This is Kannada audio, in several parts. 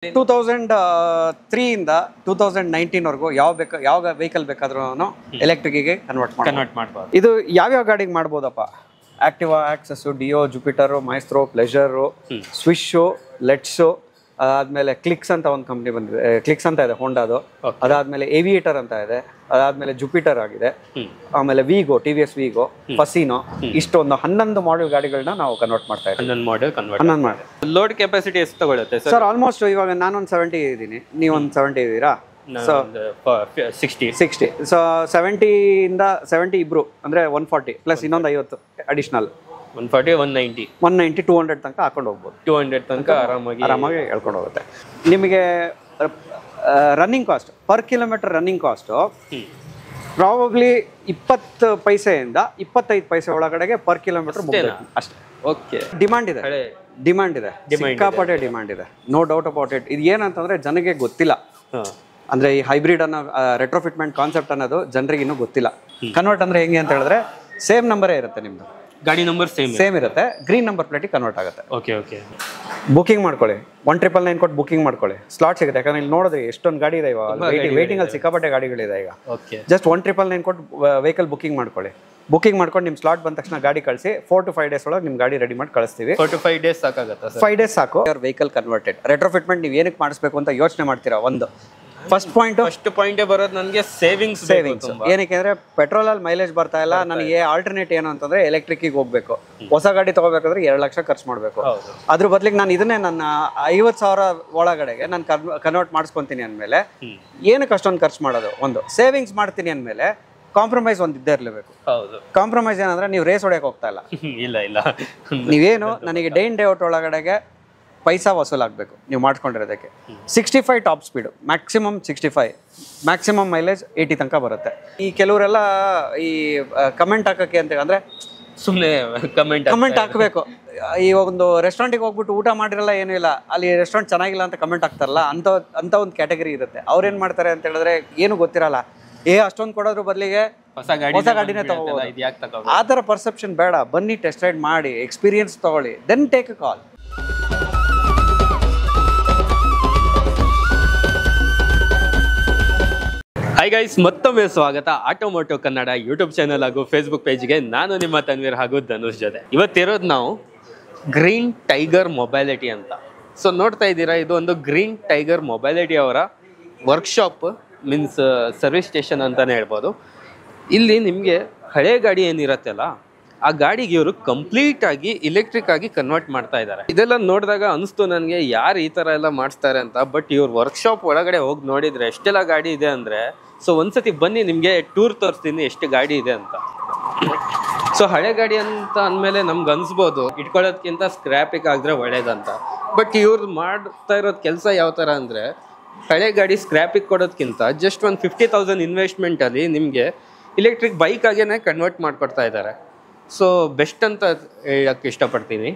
2003 ಇಂದ 2019 ವರೆಗೂ ಯಾವ ವೆಹಿಕಲ್ ಬೇಕಾದ್ರೂ ಎಲೆಕ್ಟ್ರಿಕ್ಗೆ ಕನ್ವರ್ಟ್ ಮಾಡ್ಬೋದು. ಇದು ಯಾವ್ಯಾವ ಗಾಡಿಗೆ ಮಾಡ್ಬೋದಪ್ಪ? ಆಕ್ಟಿವಾ, ಆಕ್ಸಸ್, ಡಿಯೋ, ಜುಪಿಟರ್, ಮೈಸ್ಟ್ರೋ, ಪ್ಲೆಜರು, ಸ್ವಿಶು, ಲೆಟ್ಸು, ಅದಾದ್ಮೇಲೆ ಕ್ಲಿಕ್ಸ್ ಅಂತ ಒಂದು ಕಂಪ್ನಿ ಬಂದಿದೆ, ಕ್ಲಿಕ್ಸ್ ಅಂತ ಇದೆ ಹೋಂಡಾದು. ಅದಾದ್ಮೇಲೆ ಏವಿಯೇಟರ್ ಅಂತ ಇದೆ, ಅದಾದ್ಮೇಲೆ ಜುಪಿಟರ್ ಆಗಿದೆ, ಆಮೇಲೆ ವಿಗೋ, ಟಿವಿಎಸ್ ವಿಗೋ, ಫಸಿನೋ, ಇಷ್ಟೊಂದು 11 ಮಾಡೆಲ್ ಗಾಡಿಗಳನ್ನ ನಾವು ಕನ್ವರ್ಟ್ ಮಾಡ್ತಾ ಇದ್ದೀವಿ. 11 ಮಾಡೆಲ್. ಲೋಡ್ ಕೆಪಾಸಿಟಿ ಎಷ್ಟು ತಗೊಳುತ್ತೆ ಸರ್? ಆಲ್ಮೋಸ್ಟ್ ಇವಾಗ ನಾನೊಂದು 70 ಇದ್ದೀನಿ, ನೀವೊಂದು 70 ಇದ್ದೀರಾ? ಸೊ 60. ಸೊ 70 ಇಂದ 70 ಇಬ್ರು ಅಂದ್ರೆ 140 ಪ್ಲಸ್ ಇನ್ನೊಂದು 50 ಅಡಿಷನಲ್. 140, 190, 200 ತನಕ ಹಾಕೊಂಡು ಹೋಗ್ಬೋದು. 200 ತನಕ ಆರಾಮಾಗಿ ಹೇಳ್ಕೊಂಡು ಹೋಗುತ್ತೆ. ನಿಮಗೆ running cost per kilometre running cost probably 20 ಪೈಸೆಯಿಂದ 25 ಪೈಸೆ ಒಳಗಡೆಗೆ ಪರ್ ಕಿಲೋಮೀಟರ್ ಅಷ್ಟೇ. ಓಕೆ. ಡಿಮಾಂಡ್ ಇದೆ, ಸಿಕ್ಕಾಪಟ್ಟೆ ಡಿಮಾಂಡ್ ಇದೆ, ನೋ ಡೌಟ್ ಅಬೌಟ್ ಇಟ್. ಇದು ಏನಂತಂದ್ರೆ ಜನಕ್ಕೆ ಗೊತ್ತಿಲ್ಲ, ಅಂದ್ರೆ ಈ ಹೈಬ್ರಿಡ್ ಅನ್ನೋ ರೆಟ್ರೋಫಿಟ್ಮೆಂಟ್ ಕಾನ್ಸೆಪ್ಟ್ ಅನ್ನೋದು ಜನರಿಗೆ ಇನ್ನೂ ಗೊತ್ತಿಲ್ಲ. ಕನ್ವರ್ಟ್ ಅಂದ್ರೆ ಹೆಂಗೆ ಅಂತ ಹೇಳಿದ್ರೆ ಸೇಮ್ ನಂಬರೇ ಇರುತ್ತೆ, ನಿಮ್ದು ಗಾಡಿ ನಂಬರ್ ಸೇಮ್ ಇರುತ್ತೆ, ಗ್ರೀನ್ ನಂಬರ್ ಪ್ಲೇಟಿಗೆ ಕನ್ವರ್ಟ್ ಆಗುತ್ತೆ. ಓಕೆ. ಬುಕಿಂಗ್ ಮಾಡ್ಕೊಳ್ಳಿ, 1999 ಕೊಟ್ಟು ಬುಕಿಂಗ್ ಮಾಡ್ಕೊಳ್ಳಿ, ಸ್ಲಾಟ್ ಸಿಗುತ್ತೆ. ಯಾಕಂದ್ರೆ ಇಲ್ಲಿ ನೋಡಿದ್ರೆ ಎಷ್ಟೊಂದು ಗಾಡಿ ಇದೆ ಇವಾಗ, ವೇಟಿಂಗ್ ಅಲ್ಲಿ ಸಿಕ್ಕಾಪಟ್ಟೆ ಗಾಡಿಗಳಿದೆ ಈಗ. ಜಸ್ಟ್ 1999 ಕೊಟ್ಟು ವೆಹಿಕಲ್ ಬುಕಿಂಗ್ ಮಾಡ್ಕೊಳ್ಳಿ. ಬುಕಿಂಗ್ ಮಾಡ್ಕೊಂಡು ನಿಮ್ಮ ಸ್ಲಾಟ್ ಬಂದ ತಕ್ಷಣ ಗಾಡಿ ಕಳಿಸಿ 4 to 5 days ಒಳಗೆ ನಿಮ್ಮ ಗಾಡಿ ರೆಡಿ ಮಾಡಿ ಕಳಿಸ್ತೀವಿ. 4 to 5 days ಸಾಕಾಗುತ್ತೆ? 5 days ಸಾಕು. ವೆಹಿಕಲ್ ಕನ್ವರ್ಟೆಡ್ ರೆಟ್ರೋಫಿಟ್ಮೆಂಟ್ ನೀವು ಏನಕ್ಕೆ ಮಾಡಿಸ್ಬೇಕು ಅಂತ ಯೋಚನೆ ಮಾಡ್ತೀರಾ? ಒಂದು ಫಸ್ಟ್ ಪಾಯಿಂಟ್ ಬರೋದು ನನಗೆ ಸೇವಿಂಗ್ಸ್. ಏನಕ್ಕೆ ಅಂದ್ರೆ ಪೆಟ್ರೋಲ್ ಅಲ್ಲಿ ಮೈಲೇಜ್ ಬರ್ತಾ ಇಲ್ಲ, ನನಗೆ ಆಲ್ಟರ್ನೇಟ್ ಏನು ಅಂತಂದ್ರೆ ಎಲೆಕ್ಟ್ರಿಕ್ಗೆ ಹೋಗ್ಬೇಕು. ಹೊಸ ಗಾಡಿ ತಗೋಬೇಕಾದ್ರೆ 2 ಲಕ್ಷ ಖರ್ಚು ಮಾಡಬೇಕು. ಅದ್ರ ಬದಲಿಗೆ ನಾನು ಇದನ್ನೇ ನನ್ನ 50,000 ಒಳಗಡೆಗೆ ನಾನು ಕನ್ವರ್ಟ್ ಮಾಡಿಸ್ಕೊಂತೀನಿ ಅಂದಮೇಲೆ ಏನಕ್ಕೆ ಅಷ್ಟೊಂದು ಖರ್ಚು ಮಾಡೋದು? ಒಂದು ಸೇವಿಂಗ್ಸ್ ಮಾಡ್ತೀನಿ ಅಂದಮೇಲೆ ಕಾಂಪ್ರಮೈಸ್ ಒಂದು ಇದ್ದೇ ಇರಲೇಬೇಕು. ಕಾಂಪ್ರಮೈಸ್ ಏನಂದ್ರೆ ನೀವು ರೇಸ್ ಹೊಡೆಯಕ್ಕೆ ಹೋಗ್ತಾ ಇಲ್ಲ. ನೀವೇನು ನನಗೆ ಡೇ ಇನ್ ಡೇ ಔಟ್ ಒಳಗಡೆಗೆ ಪೈಸಾ ವಸೂಲಾಗಬೇಕು ನೀವು ಮಾಡ್ಕೊಂಡಿರೋದಕ್ಕೆ. 65 top speed, maximum 65, maximum mileage 80 ತನಕ ಬರುತ್ತೆ. ಈ ಕೆಲವರೆಲ್ಲ ಈ ಕಮೆಂಟ್ ಹಾಕೋಕ್ಕೆ ಅಂತ ಅಂದರೆ ಸುಮ್ಮನೆ ಕಮೆಂಟ್ ಹಾಕಬೇಕು. ಈ ಒಂದು ರೆಸ್ಟೋರೆಂಟಿಗೆ ಹೋಗ್ಬಿಟ್ಟು ಊಟ ಮಾಡಿರಲ್ಲ, ಏನೂ ಇಲ್ಲ, ಅಲ್ಲಿ ರೆಸ್ಟೋರೆಂಟ್ ಚೆನ್ನಾಗಿಲ್ಲ ಅಂತ ಕಮೆಂಟ್ ಹಾಕ್ತಾರಲ್ಲ, ಅಂಥ ಒಂದು ಕ್ಯಾಟಗರಿ ಇರುತ್ತೆ. ಅವ್ರೇನು ಮಾಡ್ತಾರೆ ಅಂತ ಹೇಳಿದ್ರೆ ಏನು ಗೊತ್ತಿರಲ್ಲ, ಅಷ್ಟೊಂದು ಕೊಡೋದ್ರ ಬದಲಿಗೆ ಹೊಸ ಗಾಡಿನೇ ತಗೋಬೋದು. ಆ ಥರ ಪರ್ಸೆಪ್ಷನ್ ಬೇಡ. ಬನ್ನಿ, ಟೆಸ್ಟ್ ರೈಡ್ ಮಾಡಿ, ಎಕ್ಸ್ಪೀರಿಯನ್ಸ್ ತಗೊಳ್ಳಿ, then take a call. Hi guys, ಮತ್ತೊಮ್ಮೆ ಸ್ವಾಗತ ಆಟೋಮೋಟಿವ್ ಕನ್ನಡ ಯೂಟ್ಯೂಬ್ ಚಾನಲ್ ಹಾಗೂ ಫೇಸ್ಬುಕ್ ಪೇಜ್ಗೆ. ನಾನು ನಿಮ್ಮ ತನ್ವೀರ್ ಹಾಗೂ ಧನುಷ್ ಜೊತೆ. ಇವತ್ತಿರೋದು ನಾವು ಗ್ರೀನ್ ಟೈಗರ್ ಮೊಬೈಲಿಟಿ ಅಂತ. ಸೊ ನೋಡ್ತಾ ಇದ್ದೀರಾ, ಇದು ಒಂದು ಗ್ರೀನ್ ಟೈಗರ್ ಮೊಬೈಲಿಟಿ ಅವರ ವರ್ಕ್ಶಾಪ್, ಮೀನ್ಸ್ ಸರ್ವಿಸ್ ಸ್ಟೇಷನ್ ಅಂತಲೇ ಹೇಳ್ಬೋದು. ಇಲ್ಲಿ ನಿಮಗೆ ಹಳೆ ಗಾಡಿ ಏನಿರತ್ತಲ್ಲ, ಆ ಗಾಡಿಗೆ ಇವರು ಕಂಪ್ಲೀಟ್ ಆಗಿ ಎಲೆಕ್ಟ್ರಿಕ್ ಆಗಿ ಕನ್ವರ್ಟ್ ಮಾಡ್ತಾ ಇದ್ದಾರೆ. ಇದೆಲ್ಲ ನೋಡಿದಾಗ ಅನಿಸ್ತು ನನಗೆ, ಯಾರು ಈ ಥರ ಎಲ್ಲ ಮಾಡಿಸ್ತಾರೆ ಅಂತ. ಬಟ್ ಇವ್ರ ವರ್ಕ್ಶಾಪ್ ಒಳಗಡೆ ಹೋಗಿ ನೋಡಿದರೆ ಎಷ್ಟೆಲ್ಲ ಗಾಡಿ ಇದೆ ಅಂದರೆ, ಸೊ ಒಂದ್ಸತಿ ಬನ್ನಿ ನಿಮಗೆ ಟೂರ್ ತೋರಿಸ್ತೀನಿ ಎಷ್ಟು ಗಾಡಿ ಇದೆ ಅಂತ. ಸೊ ಹಳೆ ಗಾಡಿ ಅಂತ ಅಂದಮೇಲೆ ನಮ್ಗೆ ಅನಿಸ್ಬೋದು ಇಟ್ಕೊಳ್ಳೋದಕ್ಕಿಂತ ಸ್ಕ್ರ್ಯಾಪಿಗೆ ಆಗಿದ್ರೆ ಒಳ್ಳೇದಂತ. ಬಟ್ ಇವ್ರು ಮಾಡ್ತಾ ಇರೋದು ಕೆಲಸ ಯಾವ ಥರ ಅಂದರೆ, ಹಳೆ ಗಾಡಿ ಸ್ಕ್ರ್ಯಾಪಿಗೆ ಕೊಡೋದಕ್ಕಿಂತ ಜಸ್ಟ್ ಒಂದು 50,000 ಇನ್ವೆಸ್ಟ್ಮೆಂಟಲ್ಲಿ ನಿಮಗೆ ಎಲೆಕ್ಟ್ರಿಕ್ ಬೈಕ್ ಆಗೇ ಕನ್ವರ್ಟ್ ಮಾಡಿಕೊಡ್ತಾ ಇದ್ದಾರೆ. ಸೊ ಬೆಸ್ಟ್ ಅಂತ ಹೇಳಕ್ಕೆ ಇಷ್ಟಪಡ್ತೀನಿ.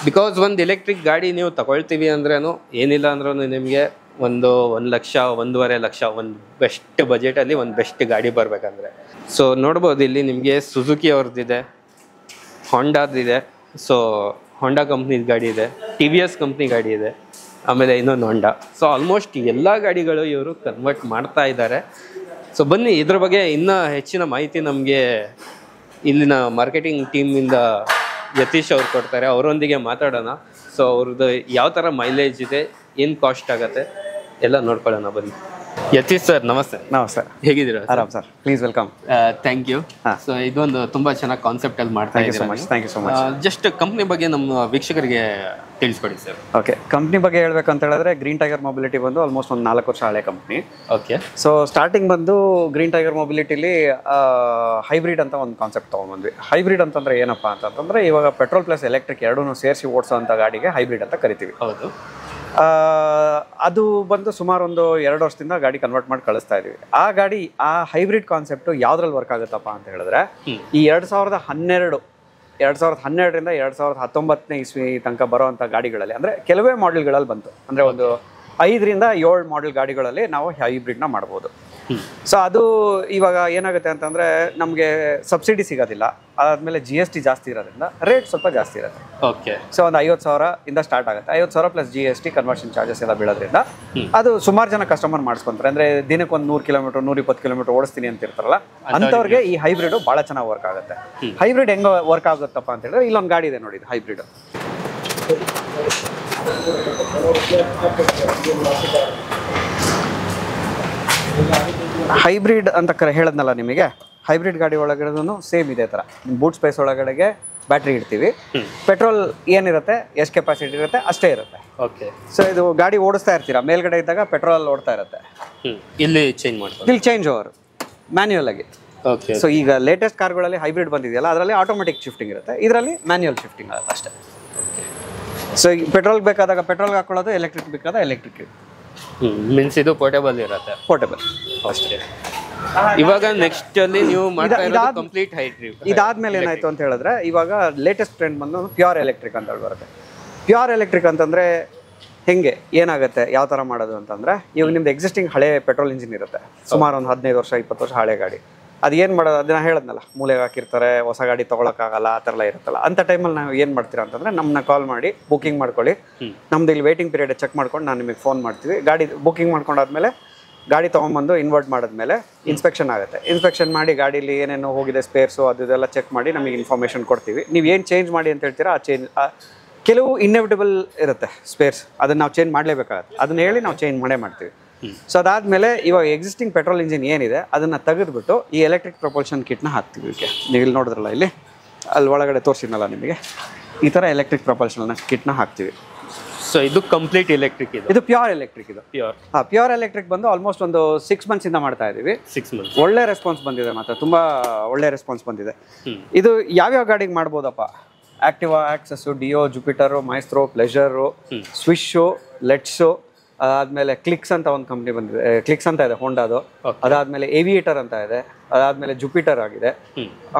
ಬಿಕಾಸ್ ಒಂದು ಎಲೆಕ್ಟ್ರಿಕ್ ಗಾಡಿ ನೀವು ತಗೊಳ್ತೀವಿ ಅಂದ್ರೂ ಏನಿಲ್ಲ ಅಂದ್ರೂ ನಿಮಗೆ 1 ಲಕ್ಷ 1.5 ಲಕ್ಷ ಒಂದು ಬೆಸ್ಟ್ ಬಜೆಟಲ್ಲಿ ಒಂದು ಬೆಸ್ಟ್ ಗಾಡಿ ಬರಬೇಕಂದ್ರೆ. ಸೊ ನೋಡ್ಬೋದು, ಇಲ್ಲಿ ನಿಮಗೆ ಸುಜುಕಿ ಅವ್ರದ್ದಿದೆ, ಹೊಂಡಾದಿದೆ, ಸೊ ಹೊಂಡಾ ಕಂಪ್ನಿದ ಗಾಡಿ ಇದೆ, TVS ಕಂಪ್ನಿ ಗಾಡಿ ಇದೆ, ಆಮೇಲೆ ಇನ್ನೊಂದು ಹೊಂಡಾ. ಸೊ ಆಲ್ಮೋಸ್ಟ್ ಎಲ್ಲ ಗಾಡಿಗಳು ಇವರು ಕನ್ವರ್ಟ್ ಮಾಡ್ತಾ ಇದ್ದಾರೆ. ಸೊ ಬನ್ನಿ, ಇದ್ರ ಬಗ್ಗೆ ಇನ್ನೂ ಹೆಚ್ಚಿನ ಮಾಹಿತಿ ನಮಗೆ ಇಲ್ಲಿನ ಮಾರ್ಕೆಟಿಂಗ್ ಟೀಮಿಂದ ಯತೀಶ್ ಅವ್ರು ಕೊಡ್ತಾರೆ. ಅವರೊಂದಿಗೆ ಮಾತಾಡೋಣ. ಸೊ ಅವ್ರದ್ದು ಯಾವ ಥರ ಮೈಲೇಜ್ ಇದೆ, ಏನು ಕಾಸ್ಟ್ ಆಗುತ್ತೆ ಎಲ್ಲ ನೋಡ್ಕೊಳ್ಳೋಣ ಬನ್ನಿ. ಯತೀಶ್ ಸರ್, ನಮಸ್ತೆ. ನಮಸ್ತೆ, ಹೇಗಿದ್ದೀರಾ? ಆರಾಮ್ sir, please welcome. Thank you. So ಇದೊಂದು ತುಂಬಾ ಚೆನ್ನಾಗಿ ಕಾನ್ಸೆಪ್ಟ್ ಅಲ್ಲಿ ಮಾಡ್ತಾ ಇದ್ದೀರಾ. Thank you so much. Just company ಬಗ್ಗೆ ನಮ್ಮ ವೀಕ್ಷಕರಿಗೆ ತಿಳಿಸ್ಕೊಡಿ ಸರ್. ಓಕೆ, ಕಂಪ್ನಿ ಬಗ್ಗೆ ಹೇಳ್ಬೇಕಂತ ಹೇಳಿದ್ರೆ ಗ್ರೀನ್ ಟೈಗರ್ ಮೊಬಿಲಿಟಿ ಬಂದು ಆಲ್ಮೋಸ್ಟ್ ಒಂದು 4 ವರ್ಷ ಹಳೆ ಕಂಪ್ನಿ. ಓಕೆ. ಸೊ ಸ್ಟಾರ್ಟಿಂಗ್ ಬಂದು ಗ್ರೀನ್ ಟೈಗರ್ ಮೊಬಿಲಿಟಿಲಿ ಹೈಬ್ರಿಡ್ ಅಂತ ಒಂದು ಕಾನ್ಸೆಪ್ಟ್ ತೊಗೊಂಡ್ಬಂದ್ವಿ. ಹೈಬ್ರಿಡ್ ಅಂತಂದ್ರೆ ಏನಪ್ಪ ಅಂತಂದ್ರೆ, ಇವಾಗ ಪೆಟ್ರೋಲ್ ಪ್ಲಸ್ ಎಲೆಕ್ಟ್ರಿಕ್ ಎರಡೂ ಸೇರಿಸಿ ಓಡಿಸೋಂಥ ಗಾಡಿಗೆ ಹೈಬ್ರಿಡ್ ಅಂತ ಕರಿತೀವಿ. ಹೌದು. ಅದು ಬಂದು ಸುಮಾರು ಒಂದು 2 ವರ್ಷದಿಂದ ಗಾಡಿ ಕನ್ವರ್ಟ್ ಮಾಡಿ ಕಳಿಸ್ತಾ ಇದೀವಿ. ಆ ಗಾಡಿ, ಆ ಹೈಬ್ರಿಡ್ ಕಾನ್ಸೆಪ್ಟ್ ಯಾವ್ದ್ರಲ್ಲಿ ವರ್ಕ್ ಆಗುತ್ತಪ್ಪ ಅಂತ ಹೇಳಿದ್ರೆ, ಈ 2012ರಿಂದ 2019 ಇಸ್ವಿ ತನಕ ಬರೋವಂಥ ಗಾಡಿಗಳಲ್ಲಿ, ಅಂದರೆ ಕೆಲವೇ ಮಾಡೆಲ್ಗಳಲ್ಲಿ ಬಂತು. ಅಂದರೆ ಒಂದು 5 ರಿಂದ 7 ಮಾಡೆಲ್ ಗಾಡಿಗಳಲ್ಲಿ ನಾವು ಹೈಬ್ರಿಡ್ನ ಮಾಡ್ಬೋದು. ಸೊ ಅದು ಇವಾಗ ಏನಾಗುತ್ತೆ ಅಂತಂದರೆ ನಮಗೆ ಸಬ್ಸಿಡಿ ಸಿಗೋದಿಲ್ಲ, ಅದಾದಮೇಲೆ GST ಜಾಸ್ತಿ ಇರೋದ್ರಿಂದ ರೇಟ್ ಸ್ವಲ್ಪ ಜಾಸ್ತಿ ಇರುತ್ತೆ. ಓಕೆ. ಸೊ ಒಂದು 50,000 ಇಂದ ಸ್ಟಾರ್ಟ್ ಆಗುತ್ತೆ. 50,000 ಪ್ಲಸ್ GST ಕನ್ವರ್ಷನ್ ಚಾರ್ಜಸ್ ಎಲ್ಲ ಬೀಳೋದ್ರಿಂದ ಅದು ಸುಮಾರು ಜನ ಕಸ್ಟಮರ್ ಮಾಡಿಸ್ಕೊಂತಾರೆ. ಅಂದರೆ ದಿನಕ್ಕೆ ಒಂದು 100 ಕಿಲೋಮೀಟರ್ 120 ಕಿಲೋಮೀಟರ್ ಓಡಿಸ್ತೀನಿ ಅಂತ ಇರ್ತಾರಲ್ಲ, ಅಂಥವ್ರಿಗೆ ಈ ಹೈಬ್ರಿಡ್ ಭಾಳ ಚೆನ್ನಾಗಿ ವರ್ಕ್ ಆಗುತ್ತೆ. ಹೈಬ್ರಿಡ್ ಹೆಂಗೆ ವರ್ಕ್ ಆಗುತ್ತಪ್ಪ ಅಂತ ಹೇಳಿದ್ರೆ ಇಲ್ಲೊಂದು ಗಾಡಿ ಇದೆ ನೋಡಿ, ಇದು ಹೈಬ್ರಿಡ್. ಹೈಬ್ರಿಡ್ ಅಂತ ಹೇಳಿದ್ನಲ್ಲ ನಿಮಗೆ, ಹೈಬ್ರಿಡ್ ಗಾಡಿ ಒಳಗಡೆನೂ ಸೇಮ್ ಇದೇ ಥರ ಬೂಟ್ ಸ್ಪೇಸ್ ಒಳಗಡೆಗೆ ಬ್ಯಾಟ್ರಿ ಇಡ್ತೀವಿ. ಪೆಟ್ರೋಲ್ ಏನಿರುತ್ತೆ, ಎಷ್ಟು ಕೆಪಾಸಿಟಿ ಇರುತ್ತೆ ಅಷ್ಟೇ ಇರುತ್ತೆ. ಓಕೆ. ಸೊ ಇದು ಗಾಡಿ ಓಡಿಸ್ತಾ ಇರ್ತೀರಾ, ಮೇಲ್ಗಡೆ ಇದ್ದಾಗ ಪೆಟ್ರೋಲ್ ಓಡ್ತಾ ಇರುತ್ತೆ, ಇಲ್ಲಿ ಚೇಂಜ್ ಮಾಡ್ತಾರೆ, ಇಲ್ಲಿ ಚೇಂಜ್ ಓವರ್ ಮ್ಯಾನ್ಯುಯಲ್ ಆಗಿ. ಓಕೆ. ಸೊ ಈಗ ಲೇಟೆಸ್ಟ್ ಕಾರ್ಗಳಲ್ಲಿ ಹೈಬ್ರಿಡ್ ಬಂದಿದೆಯಲ್ಲ, ಅದರಲ್ಲಿ ಆಟೋಮೆಟಿಕ್ ಶಿಫ್ಟಿಂಗ್ ಇರುತ್ತೆ, ಇದರಲ್ಲಿ ಮ್ಯಾನ್ಯುಯಲ್ ಶಿಫ್ಟಿಂಗ್ ಆಗುತ್ತೆ ಅಷ್ಟೇ. ಸೊ ಈಗ ಪೆಟ್ರೋಲ್ ಬೇಕಾದಾಗ ಪೆಟ್ರೋಲ್ಗೆ ಹಾಕೊಳ್ಳೋದು, ಎಲೆಕ್ಟ್ರಿಕ್ ಬೇಕಾದಾಗ ಎಲೆಕ್ಟ್ರಿಕ್. ಮೀನ್ಸ್ ಇದು ಪೋರ್ಟೇಬಲ್ ಇರುತ್ತೆ. ಪೋರ್ಟೇಬಲ್ ಅಷ್ಟೇ. ಇವಾಗ ನೆಕ್ಸ್ಟ್ ಅಲ್ಲಿ ನೀವು ಮಾಡ್ತಾ ಇರೋದು ಕಂಪ್ಲೀಟ್ ಹೈಬ್ರಿಡ್. ಇದಾದ್ಮೇಲೆ ಏನಾಯ್ತು ಅಂತ ಹೇಳಿದ್ರೆ ಇವಾಗ ಲೇಟೆಸ್ಟ್ ಟ್ರೆಂಡ್ ಬಂದು ಪ್ಯೂರ್ ಎಲೆಕ್ಟ್ರಿಕ್ ಅಂತ ಹೇಳಿ ಬರುತ್ತೆ. ಪ್ಯೂರ್ ಎಲೆಕ್ಟ್ರಿಕ್ ಅಂತಂದ್ರೆ ಹೆಂಗೆ ಏನಾಗುತ್ತೆ, ಯಾವ ಥರ ಮಾಡೋದು ಅಂತಂದ್ರೆ, ಇವಾಗ ನಿಮ್ದು ಎಕ್ಸಿಸ್ಟಿಂಗ್ ಹಳೆ ಪೆಟ್ರೋಲ್ ಇಂಜಿನ್ ಇರುತ್ತೆ, ಸುಮಾರು ಒಂದು 15 ವರ್ಷ 20 ವರ್ಷ ಹಳೆ ಗಾಡಿ. ಅದು ಏನು ಮಾಡೋದು, ಅದನ್ನ ಹೇಳಿದ್ನಲ್ಲ, ಮೂಲೆಗೆ ಹಾಕಿರ್ತಾರೆ, ಹೊಸ ಗಾಡಿ ತೊಗೊಳಕ್ಕಾಗಲ್ಲ, ಆ ಥರ ಎಲ್ಲ ಇರುತ್ತಲ್ಲ. ಅಂಥ ಟೈಮಲ್ಲಿ ನಾವು ಏನು ಮಾಡ್ತೀರಾ ಅಂತಂದರೆ, ನಮ್ಮನ್ನ ಕಾಲ್ ಮಾಡಿ ಬುಕಿಂಗ್ ಮಾಡ್ಕೊಳ್ಳಿ, ನಮ್ದು ಇಲ್ಲಿ ವೇಟಿಂಗ್ ಪೀರಿಯಡ್ ಚೆಕ್ ಮಾಡ್ಕೊಂಡು ನಾನು ನಿಮಗೆ ಫೋನ್ ಮಾಡ್ತೀವಿ. ಗಾಡಿ ಬುಕಿಂಗ್ ಮಾಡ್ಕೊಂಡಾದ್ಮೇಲೆ ಗಾಡಿ ತೊಗೊಂಬಂದು ಇನ್ವರ್ಟ್ ಮಾಡಿದ್ಮೇಲೆ ಇನ್ಸ್ಪೆಕ್ಷನ್ ಆಗುತ್ತೆ. ಇನ್ಸ್ಪೆಕ್ಷನ್ ಮಾಡಿ ಗಾಡೀಲಿ ಏನೇನು ಹೋಗಿದೆ ಸ್ಪೇರ್ಸು ಅದು ಇದೆಲ್ಲ ಚೆಕ್ ಮಾಡಿ ನಮಗೆ ಇನ್ಫಾರ್ಮೇಷನ್ ಕೊಡ್ತೀವಿ. ನೀವು ಏನು ಚೇಂಜ್ ಮಾಡಿ ಅಂತ ಹೇಳ್ತೀರಾ ಆ ಚೇಂಜ್, ಕೆಲವು ಇನ್ನೆವಿಟಬಲ್ ಇರುತ್ತೆ ಸ್ಪೇರ್ಸ್, ಅದನ್ನು ನಾವು ಚೇಂಜ್ ಮಾಡಲೇಬೇಕಾಗುತ್ತೆ, ಅದನ್ನ ಹೇಳಿ ನಾವು ಚೇಂಜ್ ಮಾಡ್ತೀವಿ. ಸೊ ಅದಾದಮೇಲೆ ಇವಾಗ ಎಕ್ಸಿಸ್ಟಿಂಗ್ ಪೆಟ್ರೋಲ್ ಇಂಜಿನ್ ಏನಿದೆ ಅದನ್ನು ತೆಗೆದುಬಿಟ್ಟು ಈ ಎಲೆಕ್ಟ್ರಿಕ್ ಪ್ರೊಪಲ್ಷನ್ ಕಿಟ್ನ ಹಾಕ್ತೀವಿ. ಇದಕ್ಕೆ ನೀವು ಇಲ್ಲಿ ನೋಡಿದ್ರಲ್ಲ, ಅಲ್ಲಿ ಒಳಗಡೆ ತೋರಿಸಿದ್ನಲ್ಲ ನಿಮಗೆ, ಈ ಥರ ಎಲೆಕ್ಟ್ರಿಕ್ ಪ್ರೊಪಲ್ಷನ್ ಕಿಟ್ನ ಹಾಕ್ತೀವಿ. ಸೊ ಇದು ಕಂಪ್ಲೀಟ್ ಎಲೆಕ್ಟ್ರಿಕ್, ಇದು ಪ್ಯೂರ್ ಎಲೆಕ್ಟ್ರಿಕ್. ಇದು ಪ್ಯೂರ್ ಎಲೆಕ್ಟ್ರಿಕ್ ಬಂದು ಆಲ್ಮೋಸ್ಟ್ ಒಂದು 6 months ಇಂದ ಮಾಡ್ತಾ ಇದ್ದೀವಿ. 6 months ಒಳ್ಳೆ ರೆಸ್ಪಾನ್ಸ್ ಬಂದಿದೆ, ಮತ್ತೆ ತುಂಬ ಒಳ್ಳೆ ರೆಸ್ಪಾನ್ಸ್ ಬಂದಿದೆ. ಇದು ಯಾವ್ಯಾವ ಗಾಡಿಗೆ ಮಾಡ್ಬೋದಪ್ಪ, ಆಕ್ಟಿವಾ, ಆಕ್ಸಸ್ಸು, ಡಿಯೋ, ಜುಪಿಟರು, ಮೈಸ್ತ್ರೋ, ಪ್ಲೆಜರು, ಸ್ವಿಶ್ಶು, ಲೆಟ್ಸು, ಅದಾದಮೇಲೆ ಕ್ಲಿಕ್ಸ್ ಅಂತ ಒಂದು ಕಂಪ್ನಿ ಬಂದಿದೆ, ಕ್ಲಿಕ್ಸ್ ಅಂತ ಇದೆ ಹೋಂಡಾದು. ಅದಾದಮೇಲೆ ಏವಿಯೇಟರ್ ಅಂತ ಇದೆ, ಅದಾದಮೇಲೆ ಜುಪಿಟರ್ ಆಗಿದೆ,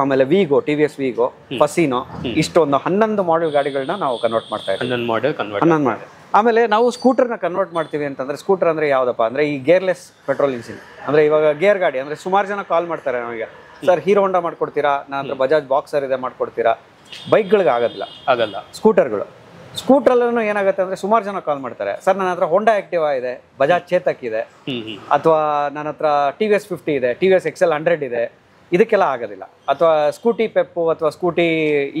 ಆಮೇಲೆ ವಿಗೋ, TVS ವಿಗೋ, ಫಸಿನೋ, ಇಷ್ಟೊಂದು 11 ಮಾಡೆಲ್ ಗಾಡಿಗಳನ್ನ ನಾವು ಕನ್ವರ್ಟ್ ಮಾಡ್ತಾ ಇದ್ದೀವಿ. 11 ಮಾಡೆಲ್. ಆಮೇಲೆ ನಾವು ಸ್ಕೂಟರ್ನ ಕನ್ವರ್ಟ್ ಮಾಡ್ತೀವಿ ಅಂತಂದರೆ, ಸ್ಕೂಟರ್ ಅಂದರೆ ಯಾವುದಪ್ಪ ಅಂದರೆ ಈ ಗೇರ್ಲೆಸ್ ಪೆಟ್ರೋಲ್ ಇಂಜಿನ್. ಅಂದರೆ ಇವಾಗ ಗೇರ್ ಗಾಡಿ ಅಂದರೆ ಸುಮಾರು ಜನ ಕಾಲ್ ಮಾಡ್ತಾರೆ ನಮಗೆ, ಸರ್ ಹೀರೋ ಹೋಂಡಾ ಮಾಡ್ಕೊಡ್ತೀರಾ, ನಾನು ಬಜಾಜ್ ಬಾಕ್ಸರ್ ಇದೆ ಮಾಡ್ಕೊಡ್ತೀರಾ. ಬೈಕ್ಗಳಿಗೆ ಆಗಲ್ಲ, ಸ್ಕೂಟ್ರಲ್ಲೂ ಏನಾಗುತ್ತೆ ಅಂದರೆ ಸುಮಾರು ಜನ ಕಾಲ್ ಮಾಡ್ತಾರೆ, ಸರ್ ನನ್ನ ಹತ್ರ ಹೋಂಡಾ ಆಕ್ಟಿವಾ ಇದೆ, ಬಜಾಜ್ ಚೇತಕ್ ಇದೆ, ಅಥವಾ ನನ್ನ ಹತ್ರ TVS 50 ಇದೆ, TVS XL 100 ಇದೆ, ಇದಕ್ಕೆಲ್ಲ ಆಗೋದಿಲ್ಲ. ಅಥವಾ ಸ್ಕೂಟಿ ಪೆಪ್ಪು ಅಥವಾ ಸ್ಕೂಟಿ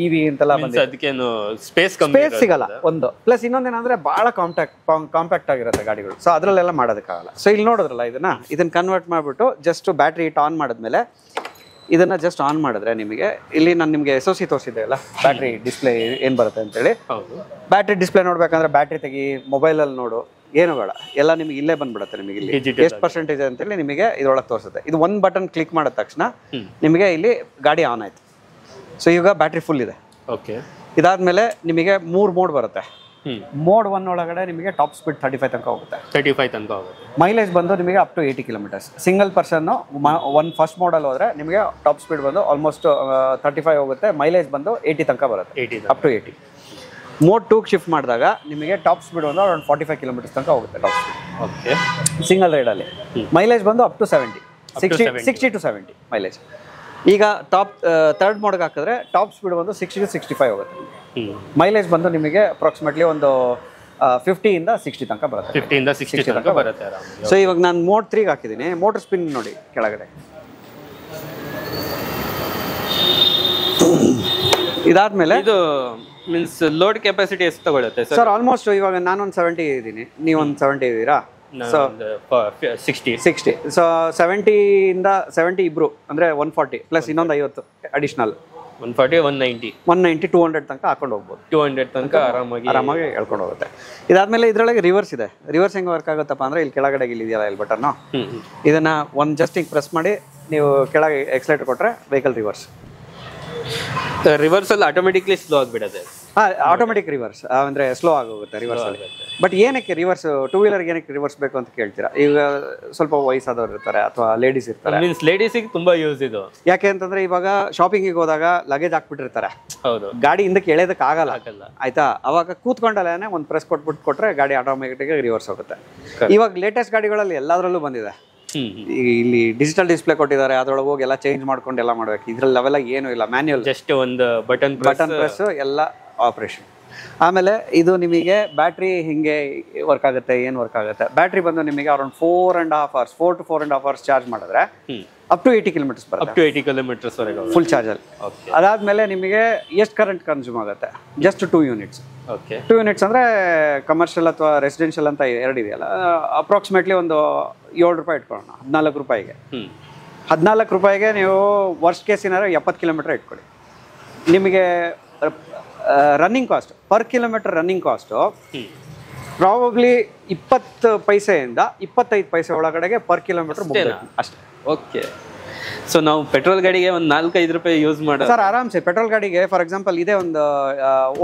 EV ಅಂತೆಲ್ಲ ಬಂದಿದೆ, ಅದಕ್ಕೇನು ಸ್ಪೇಸ್ ಸಿಗಲ್ಲ ಒಂದು. ಪ್ಲಸ್ ಇನ್ನೊಂದೇನಂದ್ರೆ ಭಾಳ ಕಾಂಪ್ಯಾಕ್ಟ್ ಆಗಿರುತ್ತೆ ಗಾಡಿಗಳು, ಸೊ ಅದರಲ್ಲೆಲ್ಲ ಮಾಡೋದಕ್ಕಾಗಲ್ಲ. ಸೊ ಇಲ್ಲಿ ನೋಡಿದ್ರಲ್ಲ, ಇದನ್ನ ಕನ್ವರ್ಟ್ ಮಾಡಿಬಿಟ್ಟು ಜಸ್ಟ್ ಬ್ಯಾಟ್ರಿ ಇಟ್ಟು ಆನ್ ಮಾಡಿದ್ಮೇಲೆ ಇದನ್ನ ಜಸ್ಟ್ ಆನ್ ಮಾಡಿದ್ರೆ ನಿಮಗೆ ಇಲ್ಲಿ ನಾನು ನಿಮಗೆ SOC ತೋರಿಸಿದ್ದೆ ಅಲ್ಲ, ಬ್ಯಾಟ್ರಿ ಡಿಸ್ಪ್ಲೇ ಏನು ಬರುತ್ತೆ ಅಂತೇಳಿ. ಬ್ಯಾಟ್ರಿ ಡಿಸ್ಪ್ಲೇ ನೋಡ್ಬೇಕಂದ್ರೆ ಬ್ಯಾಟ್ರಿ ತೆಗಿ, ಮೊಬೈಲಲ್ಲಿ ನೋಡು, ಏನು ಬೇಡ, ಎಲ್ಲ ನಿಮಗೆ ಇಲ್ಲೇ ಬಂದ್ಬಿಡುತ್ತೆ. ನಿಮಗೆ ಇಲ್ಲಿ ಎಷ್ಟು ಪರ್ಸೆಂಟೇಜ್ ಅಂತೇಳಿ ನಿಮಗೆ ಇದರೊಳಗೆ ತೋರಿಸುತ್ತೆ. ಇದು ಒಂದು ಬಟನ್ ಕ್ಲಿಕ್ ಮಾಡಿದ ತಕ್ಷಣ ನಿಮಗೆ ಇಲ್ಲಿ ಗಾಡಿ ಆನ್ ಆಯ್ತು. ಸೊ ಈಗ ಬ್ಯಾಟ್ರಿ ಫುಲ್ ಇದೆ. ಓಕೆ. ಇದಾದ್ಮೇಲೆ ನಿಮಗೆ 3 ಮೋಡ್ ಬರುತ್ತೆ. ಮೋಡ್ 1 ಒಳಗಡೆ ನಿಮಗೆ ಟಾಪ್ ಸ್ಪೀಡ್ 35 ತನಕ ಹೋಗುತ್ತೆ. 35 ತನಕ ಹೋಗುತ್ತೆ. ಮೈಲೇಜ್ ಬಂದು ನಿಮಗೆ up to 80 kilometres. Single person first ಮೋಡಲ್ಲಿ ಹೋದರೆ ನಿಮಗೆ ಟಾಪ್ ಸ್ಪೀಡ್ ಬಂದು ಆಲ್ಮೋಸ್ಟ್ 35 ಹೋಗುತ್ತೆ, ಮೈಲೇಜ್ ಬಂದು 80 ತನಕ ಬರುತ್ತೆ, ಅಪ್ ಟು 80. ಮೋಡ್ 2 ಶಿಫ್ಟ್ ಮಾಡಿದಾಗ ನಿಮಗೆ ಟಾಪ್ ಸ್ಪೀಡ್ ಬಂದು ಅರೌಂಡ್ 45 ಕಿಲೋಮೀಟರ್ಸ್ ತನಕ ಹೋಗುತ್ತೆ ಟಾಪ್ ಸ್ಪೀಡ್. ಓಕೆ. ಸಿಂಗಲ್ ರೈಡಲ್ಲಿ ಮೈಲೇಜ್ ಬಂದು ಅಪ್ ಟು 60 to 70 ಮೈಲೇಜ್. ಈಗ ಥರ್ಡ್ ಮೋಡ್ಗೆ ಹಾಕಿದ್ರೆ ಟಾಪ್ ಸ್ಪೀಡ್ ಬಂದು 60 to 65 ಹೋಗುತ್ತೆ. ಮೈಲೇಜ್ ಬಂದು ನಿಮಗೆ ಅಪ್ರಾಕ್ಸಿಮೇಟ್ಲಿ ಒಂದು 50 ಇಂದ 60 ತನಕ ಬರುತ್ತೆ. 50 ಇಂದ 60 ತನಕ ಬರುತ್ತೆ. ಸೊ ಇವಾಗ ನಾನು ಮೋಡ್ 3 ಹಾಕಿದ್ದೀನಿ. ಮೋಟರ್ ಸ್ಪಿನ್ ನೋಡಿ ಕೆಳಗಡೆ. ಇದಾದ್ಮೇಲೆ ಇದು ಮೀನ್ಸ್ ಲೋಡ್ ಕೆಪಾಸಿಟಿ ಎಷ್ಟು ತಗೊಳುತ್ತೆ ಸರ್? ಆಲ್ಮೋಸ್ಟ್ ಇವಾಗ ನಾನೊಂದು 70 ಇದ್ದೀನಿ, ನೀವೊಂದು 70 ಇದ್ದೀರಾ? ಸೊ 60. ಸೊ 70 ಇಂದ 70 ಇಬ್ರು ಅಂದರೆ 140 ಪ್ಲಸ್ ಇನ್ನೊಂದು 50 ಅಡಿಷನಲ್, 140, 190, 200 ತನಕ ಹಾಕೊಂಡು ಹೋಗ್ಬೋದು. 200 ತನಕ ಆರಾಮಾಗಿ ಹೇಳ್ಕೊಂಡು ಹೋಗುತ್ತೆ. ಇದಾದ್ಮೇಲೆ ಇದರೊಳಗೆ ರಿವರ್ಸ್ ಇದೆ. ರಿವರ್ಸ್ ಹೆಂಗೆ ವರ್ಕ್ ಆಗುತ್ತಪ್ಪ ಅಂದರೆ ಇಲ್ಲಿ ಕೆಳಗಡೆ ಇದೆಯಲ್ಲ ಇಲ್ಲಿ ಬಟನ್ನು, ಇದನ್ನು ಒಂದು ಜಸ್ಟ್ ಹಿಂಗೆ ಪ್ರೆಸ್ ಮಾಡಿ ನೀವು ಕೆಳಗೆ ಎಕ್ಸಲೇಟರ್ ಕೊಟ್ಟರೆ ವೆಹಿಕಲ್ ರಿವರ್ಸಲ್ಲಿ ಆಟೋಮೆಟಿಕ್ಲಿ ಸ್ಲೋ ಆಗಿಬಿಡುತ್ತೆ. ಆಟೋಮೆಟಿಕ್ ರಿವರ್ಸ್ ಅಂದರೆ ಸ್ಲೋ ಆಗೋಗುತ್ತೆ ರಿವರ್ಸಲ್ಲಿ. ಬಟ್ ಏನಕ್ಕೆ ರಿವರ್ಸ್, 2 ವೀಲರ್ಗೆ ಏನಕ್ಕೆ ರಿವರ್ಸ್ ಬೇಕು ಅಂತ ಕೇಳ್ತೀರಾ? ಈಗ ಸ್ವಲ್ಪ ವಯಸ್ಸಾದವ್ರು ಇರ್ತಾರೆ ಅಥವಾ ಲೇಡೀಸ್ ಇರ್ತಾರೆ. ಮೀನ್ಸ್ ಲೇಡೀಸಿಗೆ ತುಂಬಾ ಯೂಸ್ ಇದು. ಯಾಕೆ ಅಂತಂದ್ರೆ ಇವಾಗ ಶಾಪಿಂಗಿಗೆ ಹೋದಾಗ ಲಗೇಜ್ ಹಾಕ್ಬಿಟ್ಟಿರ್ತಾರೆ, ಹೌದು, ಗಾಡಿ ಹಿಂದಕ್ಕೆ ಎಳೆದಕ್ಕೆ ಆಗಲ್ಲ ಆಯ್ತಾ, ಅವಾಗ ಕೂತ್ಕೊಂಡಲ್ಲೇ ಒಂದು ಪ್ರೆಸ್ ಕೊಟ್ರೆ ಗಾಡಿ ಆಟೋಮೆಟಿಕ್ ರಿವರ್ಸ್ ಹೋಗುತ್ತೆ. ಇವಾಗ ಲೇಟೆಸ್ಟ್ ಗಾಡಿಗಳಲ್ಲಿ ಎಲ್ಲದರಲ್ಲೂ ಬಂದಿದೆ. ಇಲ್ಲಿ ಡಿಜಿಟಲ್ ಡಿಸ್ಪ್ಲೇ ಕೊಟ್ಟಿದ್ದಾರೆ, ಅದ್ರೊಳಗೆ ಹೋಗಿ ಎಲ್ಲ ಚೇಂಜ್ ಮಾಡ್ಕೊಂಡು ಎಲ್ಲ ಮಾಡ್ಬೇಕು. ಇದ್ರಲ್ಲಿ ಅವೆಲ್ಲ ಏನು ಇಲ್ಲ, ಮ್ಯಾನ್ಯುಯಲ್, ಜಸ್ಟ್ ಒಂದು ಬಟನ್ ಪ್ರೆಸ್ ಎಲ್ಲ ಆಪರೇಷನ್. ಆಮೇಲೆ ಇದು ನಿಮಗೆ ಬ್ಯಾಟ್ರಿ ಹಿಂಗೆ ವರ್ಕ್ ಆಗುತ್ತೆ, ಏನು ವರ್ಕ್ ಆಗುತ್ತೆ. ಬ್ಯಾಟ್ರಿ ಬಂದು ನಿಮಗೆ around 4.5 hours, 4 to 4.5 hours charge ಮಾಡಿದ್ರೆ ಅಪ್ ಟು 80 kilometers ಬರುತ್ತೆ. ಅಪ್ ಟು 80 kilometers ವರೆಗೆ ಫುಲ್ ಚಾರ್ಜಲ್ಲಿ. ಅದಾದ್ಮೇಲೆ ನಿಮಗೆ ಎಷ್ಟು ಕರೆಂಟ್ ಕನ್ಸ್ಯೂಮ್ ಆಗುತ್ತೆ? Just 2 units. ಓಕೆ, 2 units ಅಂದರೆ ಕಮರ್ಷಿಯಲ್ ಅಥವಾ ರೆಸಿಡೆನ್ಷಿಯಲ್ ಅಂತ ಎರಡು ಇದೆಯಲ್ಲ, ಅಪ್ರಾಕ್ಸಿಮೇಟ್ಲಿ ಒಂದು 7 ರೂಪಾಯಿ ಇಟ್ಕೊಳ್ಳೋಣ. 14 ರೂಪಾಯಿಗೆ 14 ರೂಪಾಯಿಗೆ ನೀವು ವರ್ಸ್ಟ್ ಕೇಸ್ ಏನಾದ್ರು 70 kilometer ಇಟ್ಕೊಳ್ಳಿ. ನಿಮಗೆ running cost per kilometre running cost probably 20 ಪೈಸೆಯಿಂದ 25 ಪೈಸೆ ಒಳಗಡೆಗೆ ಪರ್ ಕಿಲೋಮೀಟರ್ ಅಷ್ಟೇ. ಓಕೆ, ಸೊ ನಾವು ಪೆಟ್ರೋಲ್ ಗಾಡಿಗೆ ಒಂದು 4-5 ರೂಪಾಯಿ ಯೂಸ್ ಮಾಡೋದು ಸರ್ ಆರಾಮ್ಸೆ. ಪೆಟ್ರೋಲ್ ಗಾಡಿಗೆ ಫಾರ್ ಎಕ್ಸಾಂಪಲ್ ಇದೇ ಒಂದು